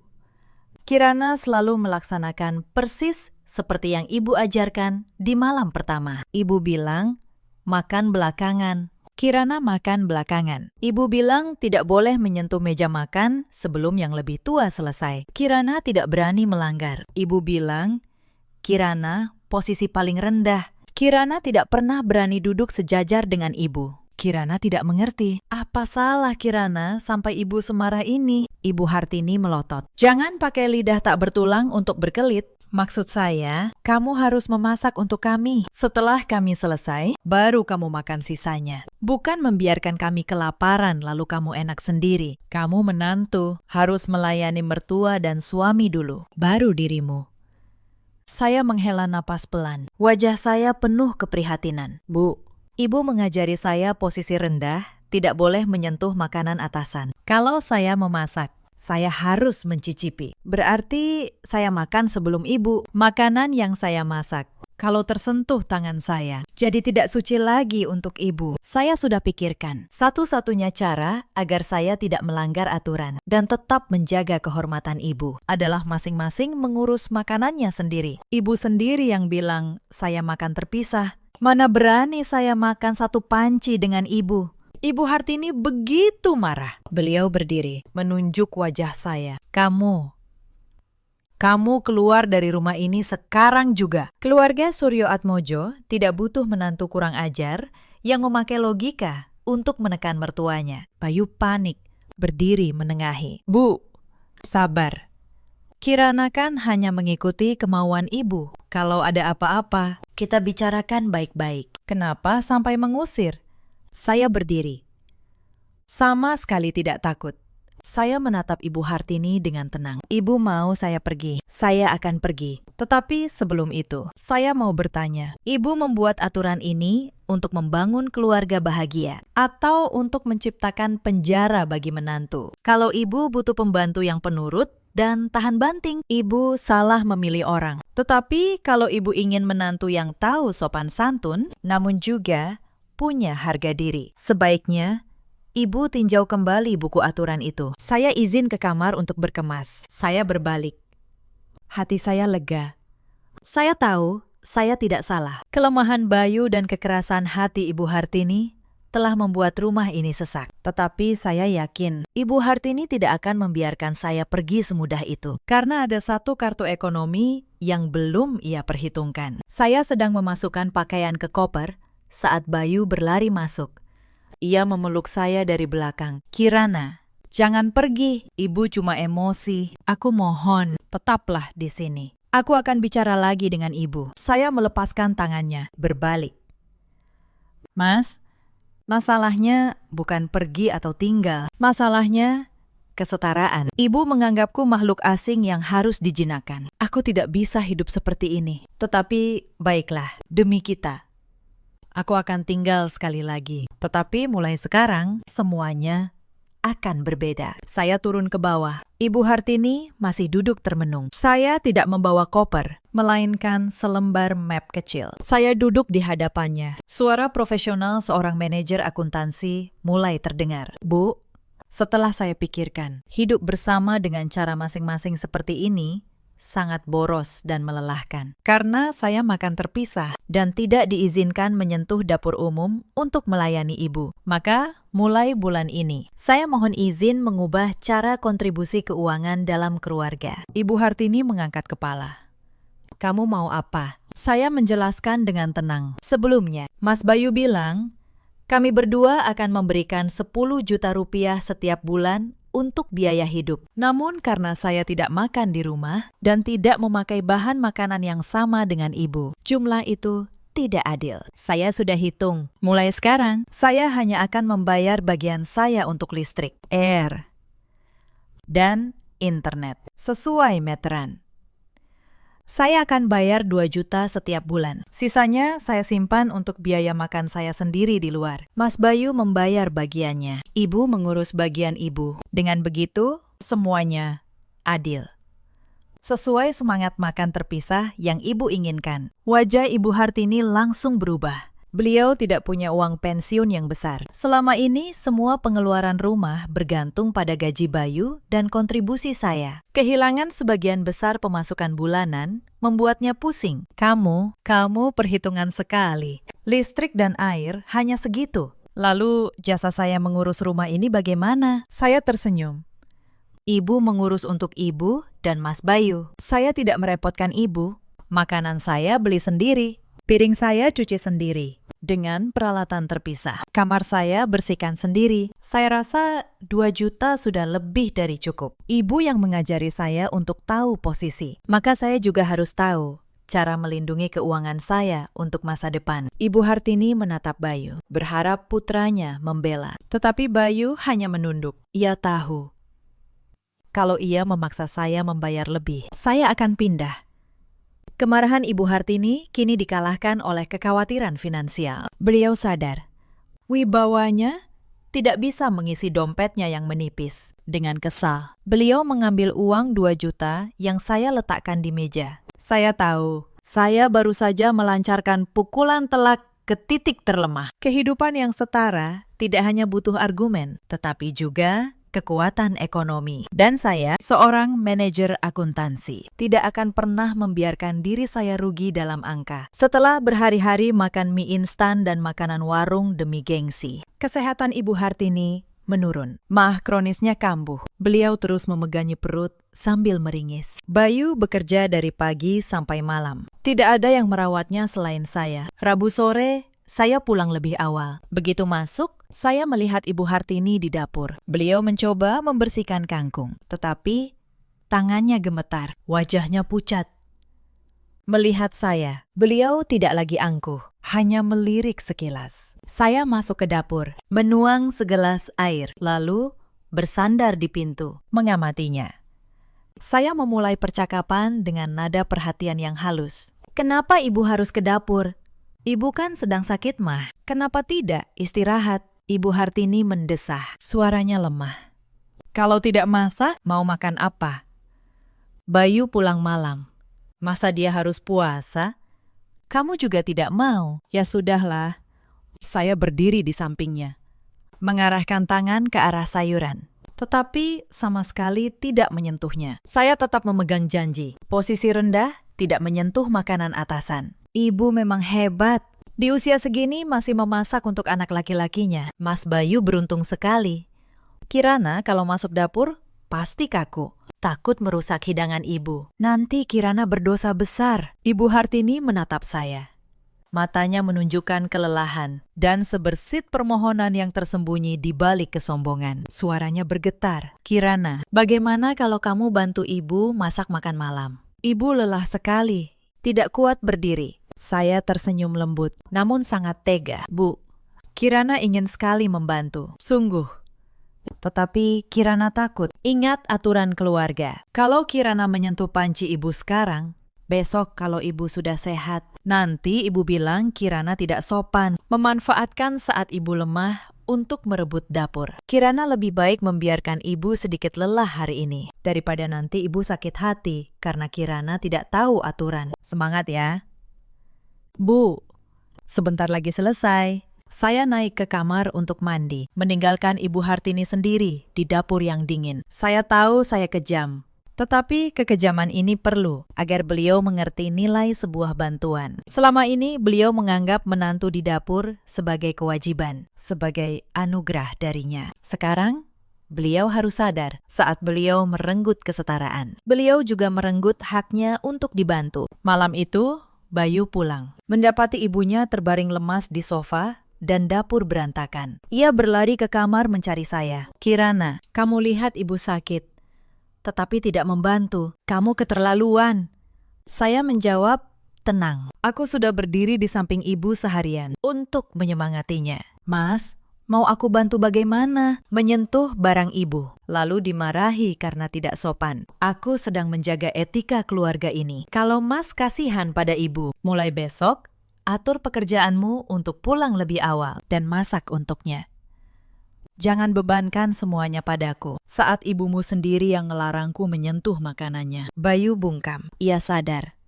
Kirana selalu melaksanakan persis seperti yang Ibu ajarkan di malam pertama. Ibu bilang, makan belakangan. Kirana makan belakangan. Ibu bilang tidak boleh menyentuh meja makan sebelum yang lebih tua selesai. Kirana tidak berani melanggar. Ibu bilang, Kirana posisi paling rendah. Kirana tidak pernah berani duduk sejajar dengan Ibu. Kirana tidak mengerti. Apa salah Kirana sampai Ibu semarah ini? Ibu Hartini melotot. "Jangan pakai lidah tak bertulang untuk berkelit. Maksud saya, kamu harus memasak untuk kami. Setelah kami selesai, baru kamu makan sisanya. Bukan membiarkan kami kelaparan lalu kamu enak sendiri. Kamu menantu, harus melayani mertua dan suami dulu, baru dirimu." Saya menghela napas pelan. Wajah saya penuh keprihatinan. "Bu, Ibu mengajari saya posisi rendah, tidak boleh menyentuh makanan atasan. Kalau saya memasak, saya harus mencicipi. Berarti saya makan sebelum Ibu. Makanan yang saya masak, kalau tersentuh tangan saya, jadi tidak suci lagi untuk Ibu. Saya sudah pikirkan, satu-satunya cara agar saya tidak melanggar aturan dan tetap menjaga kehormatan Ibu adalah masing-masing mengurus makanannya sendiri. Ibu sendiri yang bilang saya makan terpisah. Mana berani saya makan satu panci dengan Ibu." Ibu Hartini begitu marah. Beliau berdiri, menunjuk wajah saya. Kamu keluar dari rumah ini sekarang juga." Keluarga Suryo Atmojo tidak butuh menantu kurang ajar yang memakai logika untuk menekan mertuanya. Bayu panik, berdiri menengahi. "Bu, sabar. Kirana kan hanya mengikuti kemauan ibu. Kalau ada apa-apa, kita bicarakan baik-baik. Kenapa sampai mengusir? Saya berdiri. Sama sekali tidak takut. Saya menatap Ibu Hartini dengan tenang. Ibu mau saya pergi. Saya akan pergi. Tetapi sebelum itu, saya mau bertanya. Ibu membuat aturan ini untuk membangun keluarga bahagia atau untuk menciptakan penjara bagi menantu? Kalau ibu butuh pembantu yang penurut dan tahan banting, ibu salah memilih orang. Tetapi kalau ibu ingin menantu yang tahu sopan santun, namun juga punya harga diri, sebaiknya ibu tinjau kembali buku aturan itu. Saya izin ke kamar untuk berkemas. Saya berbalik. Hati saya lega. Saya tahu saya tidak salah. Kelemahan Bayu dan kekerasan hati Ibu Hartini telah membuat rumah ini sesak. Tetapi saya yakin Ibu Hartini tidak akan membiarkan saya pergi semudah itu. Karena ada satu kartu ekonomi yang belum ia perhitungkan. Saya sedang memasukkan pakaian ke koper saat Bayu berlari masuk. Ia memeluk saya dari belakang. Kirana, jangan pergi. Ibu cuma emosi. Aku mohon, tetaplah di sini. Aku akan bicara lagi dengan ibu. Saya melepaskan tangannya, berbalik. Mas, masalahnya bukan pergi atau tinggal. Masalahnya kesetaraan. Ibu menganggapku makhluk asing yang harus dijinakkan. Aku tidak bisa hidup seperti ini. Tetapi baiklah, demi kita. Aku akan tinggal sekali lagi. Tetapi mulai sekarang, semuanya akan berbeda. Saya turun ke bawah. Ibu Hartini masih duduk termenung. Saya tidak membawa koper, melainkan selembar map kecil. Saya duduk di hadapannya. Suara profesional seorang manajer akuntansi mulai terdengar. Bu, setelah saya pikirkan, hidup bersama dengan cara masing-masing seperti ini sangat boros dan melelahkan. Karena saya makan terpisah dan tidak diizinkan menyentuh dapur umum untuk melayani ibu. Maka, mulai bulan ini, saya mohon izin mengubah cara kontribusi keuangan dalam keluarga. Ibu Hartini mengangkat kepala. Kamu mau apa? Saya menjelaskan dengan tenang. Sebelumnya, Mas Bayu bilang, kami berdua akan memberikan 10 juta rupiah setiap bulan untuk biaya hidup. Namun karena saya tidak makan di rumah dan tidak memakai bahan makanan yang sama dengan ibu, jumlah itu tidak adil. Saya sudah hitung. Mulai sekarang, saya hanya akan membayar bagian saya untuk listrik, air, dan internet sesuai meteran. Saya akan bayar 2 juta setiap bulan. Sisanya saya simpan untuk biaya makan saya sendiri di luar. Mas Bayu membayar bagiannya. Ibu mengurus bagian ibu. Dengan begitu, semuanya adil. Sesuai semangat makan terpisah yang ibu inginkan. Wajah Ibu Hartini langsung berubah. Beliau tidak punya uang pensiun yang besar. Selama ini, semua pengeluaran rumah bergantung pada gaji Bayu dan kontribusi saya. Kehilangan sebagian besar pemasukan bulanan membuatnya pusing. Kamu perhitungan sekali. Listrik dan air hanya segitu. Lalu jasa saya mengurus rumah ini bagaimana? Saya tersenyum. Ibu mengurus untuk ibu dan Mas Bayu. Saya tidak merepotkan ibu. Makanan saya beli sendiri. Piring saya cuci sendiri. Dengan peralatan terpisah. Kamar saya bersihkan sendiri. Saya rasa 2 juta sudah lebih dari cukup. Ibu yang mengajari saya untuk tahu posisi. Maka saya juga harus tahu cara melindungi keuangan saya untuk masa depan. Ibu Hartini menatap Bayu, berharap putranya membela. Tetapi Bayu hanya menunduk. Ia tahu, kalau ia memaksa saya membayar lebih, saya akan pindah. Kemarahan Ibu Hartini kini dikalahkan oleh kekhawatiran finansial. Beliau sadar, wibawanya tidak bisa mengisi dompetnya yang menipis. Dengan kesal, beliau mengambil uang 2 juta yang saya letakkan di meja. Saya tahu, saya baru saja melancarkan pukulan telak ke titik terlemah. Kehidupan yang setara tidak hanya butuh argumen, tetapi juga kekuatan ekonomi. Dan saya, seorang manajer akuntansi, tidak akan pernah membiarkan diri saya rugi dalam angka. Setelah berhari-hari makan mie instan dan makanan warung demi gengsi, kesehatan Ibu Hartini menurun. Mah kronisnya kambuh. Beliau terus memegangi perut sambil meringis. Bayu bekerja dari pagi sampai malam. Tidak ada yang merawatnya selain saya. Rabu sore, saya pulang lebih awal. Begitu masuk, saya melihat Ibu Hartini di dapur. Beliau mencoba membersihkan kangkung, tetapi Tangannya gemetar, wajahnya pucat. Melihat saya, beliau tidak lagi angkuh, hanya melirik sekilas. Saya masuk ke dapur, menuang segelas air, lalu bersandar di pintu, mengamatinya. Saya memulai percakapan dengan nada perhatian yang halus. Kenapa ibu harus ke dapur? Ibu kan sedang sakit mah. Kenapa tidak istirahat? Ibu Hartini mendesah, suaranya lemah. Kalau tidak masak, mau makan apa? Bayu pulang malam. Masa dia harus puasa? Kamu juga tidak mau. Ya sudahlah. Saya berdiri di sampingnya, mengarahkan tangan ke arah sayuran, tetapi sama sekali tidak menyentuhnya. Saya tetap memegang janji. Posisi rendah, tidak menyentuh makanan atasan. Ibu memang hebat. Di usia segini masih memasak untuk anak laki-lakinya. Mas Bayu beruntung sekali. Kirana kalau masuk dapur, pasti kaku. Takut merusak hidangan ibu. Nanti Kirana berdosa besar. Ibu Hartini menatap saya. Matanya menunjukkan kelelahan dan sebersit permohonan yang tersembunyi di balik kesombongan. Suaranya bergetar. Kirana, bagaimana kalau kamu bantu ibu masak makan malam? Ibu lelah sekali, tidak kuat berdiri. Saya tersenyum lembut, namun sangat tega. Bu, Kirana ingin sekali membantu. Sungguh. Tetapi Kirana takut. Ingat aturan keluarga. Kalau Kirana menyentuh panci ibu sekarang, besok kalau ibu sudah sehat, nanti ibu bilang Kirana tidak sopan, memanfaatkan saat ibu lemah untuk merebut dapur. Kirana lebih baik membiarkan ibu sedikit lelah hari ini, daripada nanti ibu sakit hati karena Kirana tidak tahu aturan. Semangat ya. Bu, sebentar lagi selesai. Saya naik ke kamar untuk mandi, meninggalkan Ibu Hartini sendiri di dapur yang dingin. Saya tahu saya kejam, tetapi kekejaman ini perlu agar beliau mengerti nilai sebuah bantuan. Selama ini beliau menganggap menantu di dapur sebagai kewajiban, sebagai anugerah darinya. Sekarang, beliau harus sadar saat beliau merenggut kesetaraan. Beliau juga merenggut haknya untuk dibantu. Malam itu, Bayu pulang, mendapati ibunya terbaring lemas di sofa dan dapur berantakan. Ia berlari ke kamar mencari saya. Kirana, kamu lihat ibu sakit, tetapi tidak membantu. Kamu keterlaluan. Saya menjawab, tenang. Aku sudah berdiri di samping ibu seharian untuk menyemangatinya. Mas, mau aku bantu bagaimana? Menyentuh barang ibu, lalu dimarahi karena tidak sopan. Aku sedang menjaga etika keluarga ini. Kalau Mas kasihan pada ibu, mulai besok, atur pekerjaanmu untuk pulang lebih awal dan masak untuknya. Jangan bebankan semuanya padaku. Saat ibumu sendiri yang ngelarangku menyentuh makanannya. Bayu bungkam. Ia sadar.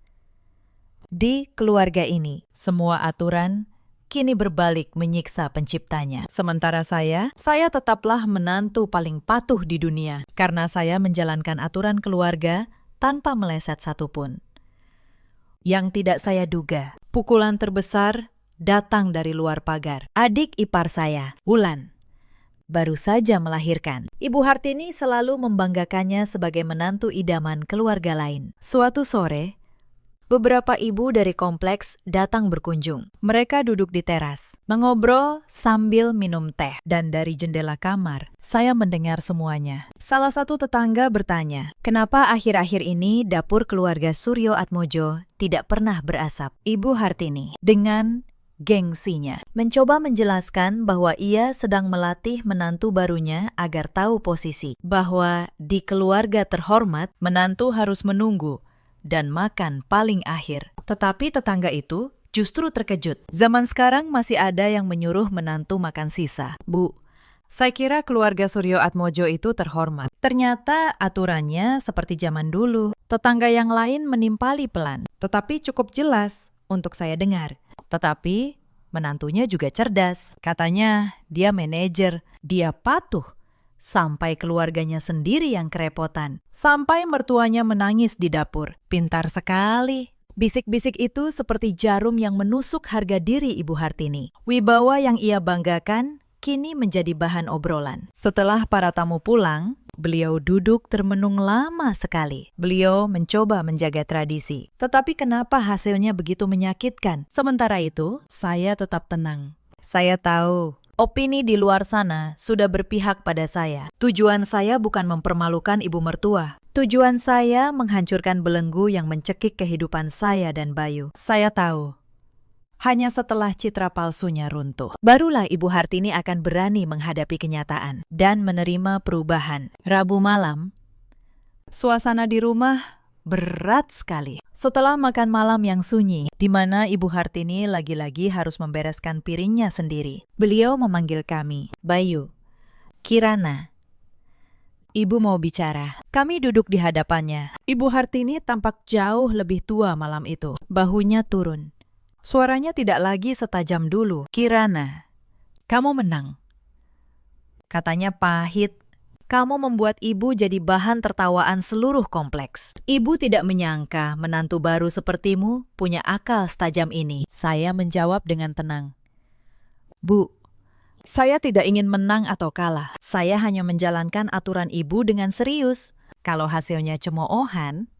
Di keluarga ini, semua aturan kini berbalik menyiksa penciptanya. Sementara saya tetaplah menantu paling patuh di dunia karena saya menjalankan aturan keluarga tanpa meleset satupun. Yang tidak saya duga, pukulan terbesar datang dari luar pagar. Adik ipar saya, Wulan, baru saja melahirkan. Ibu Hartini selalu membanggakannya sebagai menantu idaman keluarga lain. Suatu sore, beberapa ibu dari kompleks datang berkunjung. Mereka duduk di teras, mengobrol sambil minum teh. Dan dari jendela kamar, saya mendengar semuanya. Salah satu tetangga bertanya, kenapa akhir-akhir ini dapur keluarga Suryo Atmojo tidak pernah berasap? Ibu Hartini, dengan gengsinya, mencoba menjelaskan bahwa ia sedang melatih menantu barunya agar tahu posisi. Bahwa di keluarga terhormat, menantu harus menunggu dan makan paling akhir. Tetapi tetangga itu justru terkejut. Zaman sekarang masih ada yang menyuruh menantu makan sisa. Bu, saya kira keluarga Suryo Atmojo itu terhormat. Ternyata aturannya seperti zaman dulu. Tetangga yang lain menimpali pelan, tetapi cukup jelas untuk saya dengar. Tetapi menantunya juga cerdas. Katanya dia manajer, dia patuh. Sampai keluarganya sendiri yang kerepotan. Sampai mertuanya menangis di dapur. Pintar sekali. Bisik-bisik itu seperti jarum yang menusuk harga diri Ibu Hartini. Wibawa yang ia banggakan kini menjadi bahan obrolan. Setelah para tamu pulang, beliau duduk termenung lama sekali. Beliau mencoba menjaga tradisi. Tetapi kenapa hasilnya begitu menyakitkan? Sementara itu, saya tetap tenang. Saya tahu opini di luar sana sudah berpihak pada saya. Tujuan saya bukan mempermalukan ibu mertua, Tujuan saya menghancurkan belenggu yang mencekik kehidupan saya dan Bayu. Saya tahu. Hanya setelah citra palsunya runtuh, barulah Ibu Hartini akan berani menghadapi kenyataan dan menerima perubahan. Rabu malam, suasana di rumah berat sekali. Setelah makan malam yang sunyi, di mana Ibu Hartini lagi-lagi harus membereskan piringnya sendiri, beliau memanggil kami, Bayu, Kirana. Ibu mau bicara. Kami duduk di hadapannya. Ibu Hartini tampak jauh lebih tua malam itu. Bahunya turun. Suaranya tidak lagi setajam dulu. Kirana, kamu menang. Katanya pahit. Kamu membuat ibu jadi bahan tertawaan seluruh kompleks. Ibu tidak menyangka menantu baru sepertimu punya akal setajam ini. Saya menjawab dengan tenang. Bu, saya tidak ingin menang atau kalah. Saya hanya menjalankan aturan ibu dengan serius. Kalau hasilnya cemoohan,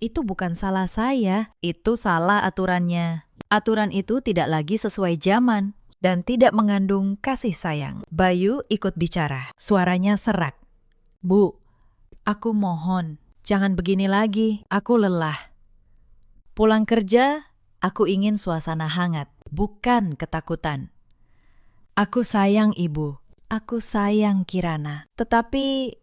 itu bukan salah saya, itu salah aturannya. Aturan itu tidak lagi sesuai zaman dan tidak mengandung kasih sayang. Bayu ikut bicara, suaranya serak. Bu, aku mohon, jangan begini lagi, aku lelah. Pulang kerja, aku ingin suasana hangat, bukan ketakutan. Aku sayang ibu, aku sayang Kirana. Tetapi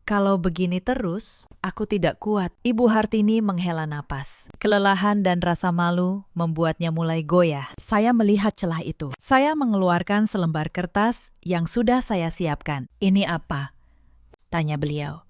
kalau begini terus, aku tidak kuat. Ibu Hartini menghela napas. Kelelahan dan rasa malu membuatnya mulai goyah. Saya melihat celah itu. Saya mengeluarkan selembar kertas yang sudah saya siapkan. Ini apa? Tanya beliau.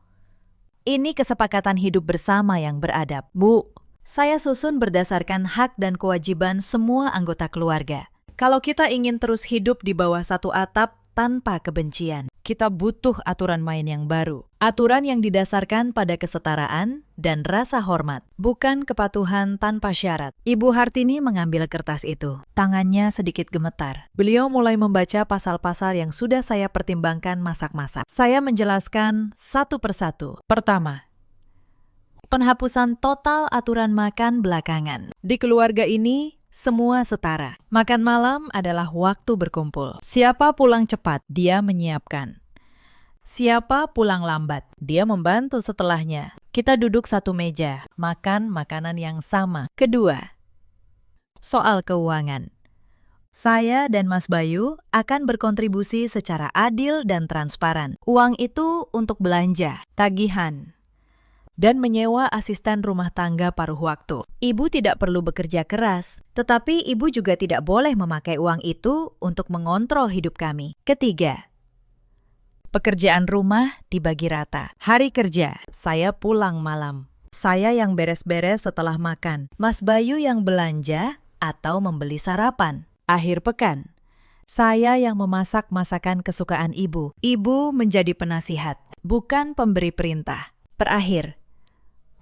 Ini kesepakatan hidup bersama yang beradab. Bu, saya susun berdasarkan hak dan kewajiban semua anggota keluarga. Kalau kita ingin terus hidup di bawah satu atap tanpa kebencian, kita butuh aturan main yang baru. Aturan yang didasarkan pada kesetaraan dan rasa hormat, bukan kepatuhan tanpa syarat. Ibu Hartini mengambil kertas itu. Tangannya sedikit gemetar. Beliau mulai membaca pasal-pasal yang sudah saya pertimbangkan masak-masak. Saya menjelaskan satu persatu. Pertama, penghapusan total aturan makan belakangan. Di keluarga ini, semua setara. Makan malam adalah waktu berkumpul. Siapa pulang cepat, dia menyiapkan. Siapa pulang lambat, dia membantu setelahnya. Kita duduk satu meja, makan makanan yang sama. Kedua, soal keuangan. Saya dan Mas Bayu akan berkontribusi secara adil dan transparan. Uang itu untuk belanja, tagihan, dan menyewa asisten rumah tangga paruh waktu. Ibu tidak perlu bekerja keras, tetapi ibu juga tidak boleh memakai uang itu untuk mengontrol hidup kami. Ketiga, pekerjaan rumah dibagi rata. Hari kerja, saya pulang malam. Saya yang beres-beres setelah makan. Mas Bayu yang belanja atau membeli sarapan. Akhir pekan, saya yang memasak masakan kesukaan ibu. Ibu menjadi penasihat, bukan pemberi perintah. Terakhir,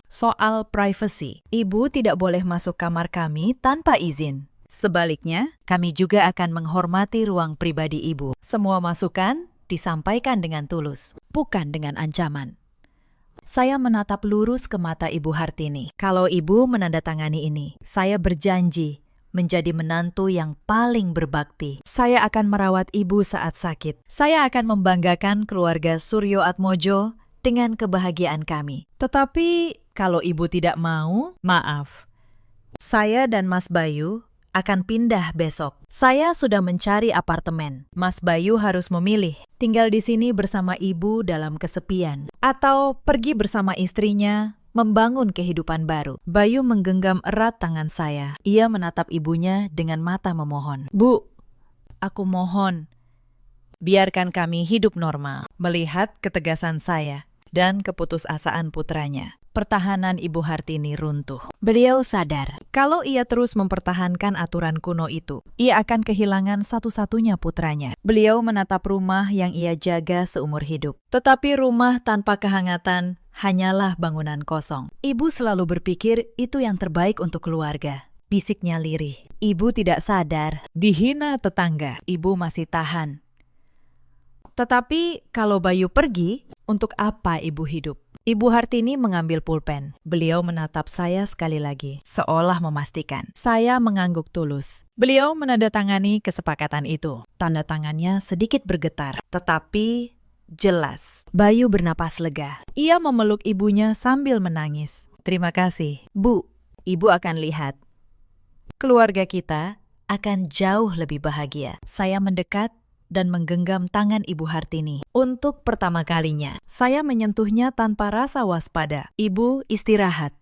soal privasi. Ibu tidak boleh masuk kamar kami tanpa izin. Sebaliknya, kami juga akan menghormati ruang pribadi ibu. Semua masukan disampaikan dengan tulus, bukan dengan ancaman. Saya menatap lurus ke mata Ibu Hartini. Kalau ibu menandatangani ini, saya berjanji menjadi menantu yang paling berbakti. Saya akan merawat ibu saat sakit. Saya akan membanggakan keluarga Suryo Atmojo dengan kebahagiaan kami. Tetapi kalau ibu tidak mau, maaf. Saya dan Mas Bayu akan pindah besok. Saya sudah mencari apartemen. Mas Bayu harus memilih, tinggal di sini bersama ibu dalam kesepian, atau pergi bersama istrinya membangun kehidupan baru. Bayu menggenggam erat tangan saya. Ia menatap ibunya dengan mata memohon. Bu, aku mohon, biarkan kami hidup normal. Melihat ketegasan saya dan keputusasaan putranya, pertahanan Ibu Hartini runtuh. Beliau sadar, kalau ia terus mempertahankan aturan kuno itu, ia akan kehilangan satu-satunya putranya. Beliau menatap rumah yang ia jaga seumur hidup. Tetapi rumah tanpa kehangatan hanyalah bangunan kosong. Ibu selalu berpikir itu yang terbaik untuk keluarga. Bisiknya lirih. Ibu tidak sadar, dihina tetangga, ibu masih tahan. Tetapi kalau Bayu pergi, untuk apa ibu hidup? Ibu Hartini mengambil pulpen. Beliau menatap saya sekali lagi, seolah memastikan. Saya mengangguk tulus. Beliau menandatangani kesepakatan itu. Tanda tangannya sedikit bergetar, tetapi jelas. Bayu bernapas lega. Ia memeluk ibunya sambil menangis. Terima kasih, Bu. Ibu akan lihat. Keluarga kita akan jauh lebih bahagia. Saya mendekat dan menggenggam tangan Ibu Hartini. Untuk pertama kalinya, saya menyentuhnya tanpa rasa waspada. Ibu istirahat.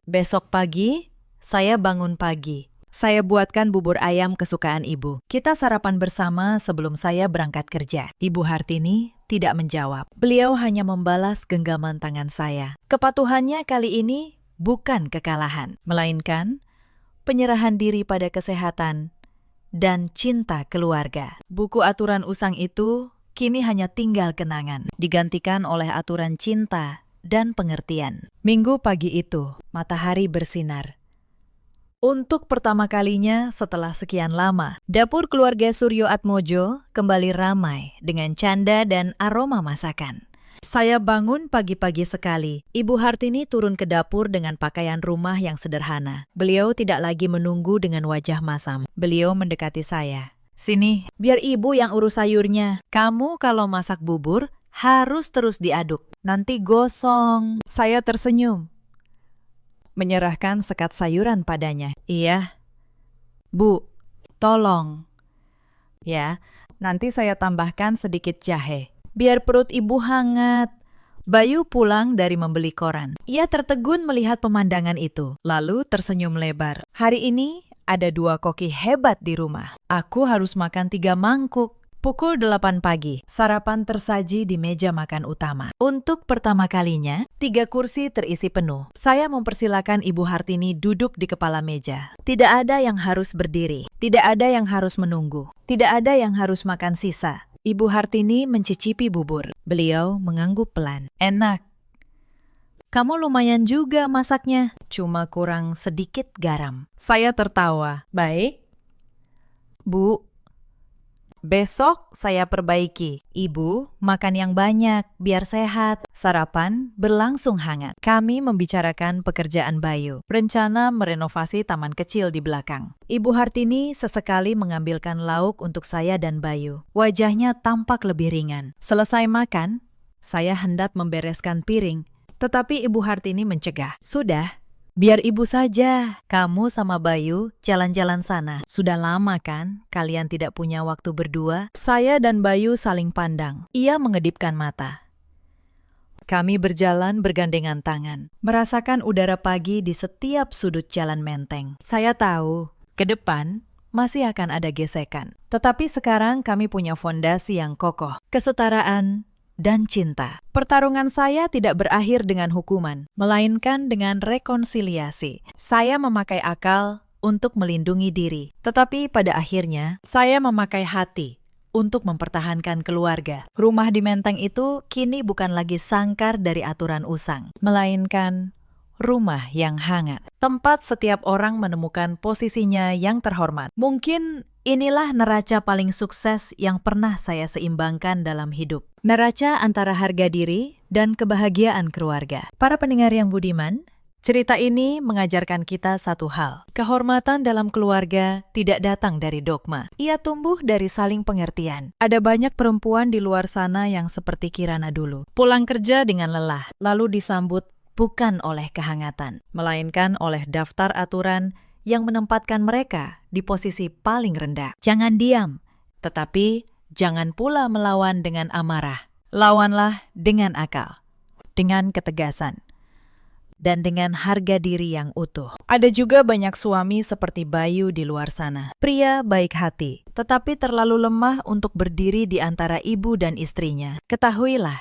Besok pagi, saya bangun pagi. Saya buatkan bubur ayam kesukaan Ibu. Kita sarapan bersama sebelum saya berangkat kerja. Ibu Hartini tidak menjawab. Beliau hanya membalas genggaman tangan saya. Kepatuhannya kali ini bukan kekalahan, melainkan penyerahan diri pada kesehatan dan cinta keluarga. Buku aturan usang itu kini hanya tinggal kenangan, digantikan oleh aturan cinta dan pengertian. Minggu pagi itu, matahari bersinar. Untuk pertama kalinya setelah sekian lama, dapur keluarga Suryo Atmojo kembali ramai dengan canda dan aroma masakan. Saya bangun pagi-pagi sekali. Ibu Hartini turun ke dapur dengan pakaian rumah yang sederhana. Beliau tidak lagi menunggu dengan wajah masam. Beliau mendekati saya. Sini, biar ibu yang urus sayurnya. Kamu kalau masak bubur harus terus diaduk. Nanti gosong. Saya tersenyum, menyerahkan sekat sayuran padanya. Iya. Bu, tolong. Ya, nanti saya tambahkan sedikit jahe. Biar perut ibu hangat. Bayu pulang dari membeli koran. Ia tertegun melihat pemandangan itu, lalu tersenyum lebar. Hari ini ada 2 koki hebat di rumah. Aku harus makan 3 mangkuk. Pukul 8 pagi, sarapan tersaji di meja makan utama. Untuk pertama kalinya, 3 kursi terisi penuh. Saya mempersilakan Ibu Hartini duduk di kepala meja. Tidak ada yang harus berdiri, tidak ada yang harus menunggu, tidak ada yang harus makan sisa. Ibu Hartini mencicipi bubur. Beliau mengangguk pelan. Enak. Kamu lumayan juga masaknya. Cuma kurang sedikit garam. Saya tertawa. Baik. Bu, besok saya perbaiki. Ibu, makan yang banyak, biar sehat. Sarapan berlangsung hangat. Kami membicarakan pekerjaan Bayu. Rencana merenovasi taman kecil di belakang. Ibu Hartini sesekali mengambilkan lauk untuk saya dan Bayu. Wajahnya tampak lebih ringan. Selesai makan, saya hendak membereskan piring. Tetapi Ibu Hartini mencegah. Sudah. Biar ibu saja. Kamu sama Bayu jalan-jalan sana. Sudah lama kan kalian tidak punya waktu berdua? Saya dan Bayu saling pandang. Ia mengedipkan mata. Kami berjalan bergandengan tangan, merasakan udara pagi di setiap sudut jalan Menteng. Saya tahu, ke depan masih akan ada gesekan. Tetapi sekarang kami punya fondasi yang kokoh. Kesetaraan dan cinta. Pertarungan saya tidak berakhir dengan hukuman, melainkan dengan rekonsiliasi. Saya memakai akal untuk melindungi diri, tetapi pada akhirnya saya memakai hati untuk mempertahankan keluarga. Rumah di Menteng itu kini bukan lagi sangkar dari aturan usang, melainkan rumah yang hangat. Tempat setiap orang menemukan posisinya yang terhormat. Mungkin inilah neraca paling sukses yang pernah saya seimbangkan dalam hidup. Neraca antara harga diri dan kebahagiaan keluarga. Para pendengar yang budiman, cerita ini mengajarkan kita satu hal. Kehormatan dalam keluarga tidak datang dari dogma. Ia tumbuh dari saling pengertian. Ada banyak perempuan di luar sana yang seperti Kirana dulu. Pulang kerja dengan lelah, lalu disambut bukan oleh kehangatan, melainkan oleh daftar aturan yang menempatkan mereka di posisi paling rendah. Jangan diam, tetapi jangan pula melawan dengan amarah. Lawanlah dengan akal, dengan ketegasan, dan dengan harga diri yang utuh. Ada juga banyak suami seperti Bayu di luar sana. Pria baik hati, tetapi terlalu lemah untuk berdiri di antara ibu dan istrinya. Ketahuilah,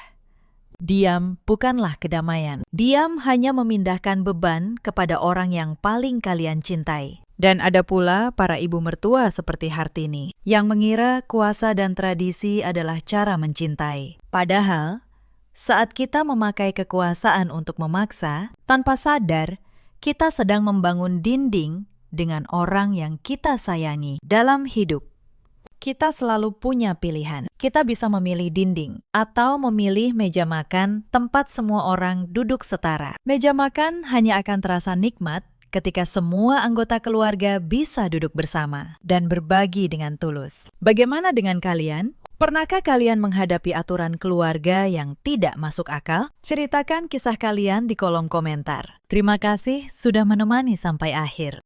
diam bukanlah kedamaian. Diam hanya memindahkan beban kepada orang yang paling kalian cintai. Dan ada pula para ibu mertua seperti Hartini, yang mengira kuasa dan tradisi adalah cara mencintai. Padahal, saat kita memakai kekuasaan untuk memaksa, tanpa sadar, kita sedang membangun dinding dengan orang yang kita sayangi. Dalam hidup, kita selalu punya pilihan. Kita bisa memilih dinding atau memilih meja makan tempat semua orang duduk setara. Meja makan hanya akan terasa nikmat ketika semua anggota keluarga bisa duduk bersama dan berbagi dengan tulus. Bagaimana dengan kalian? Pernahkah kalian menghadapi aturan keluarga yang tidak masuk akal? Ceritakan kisah kalian di kolom komentar. Terima kasih sudah menemani sampai akhir.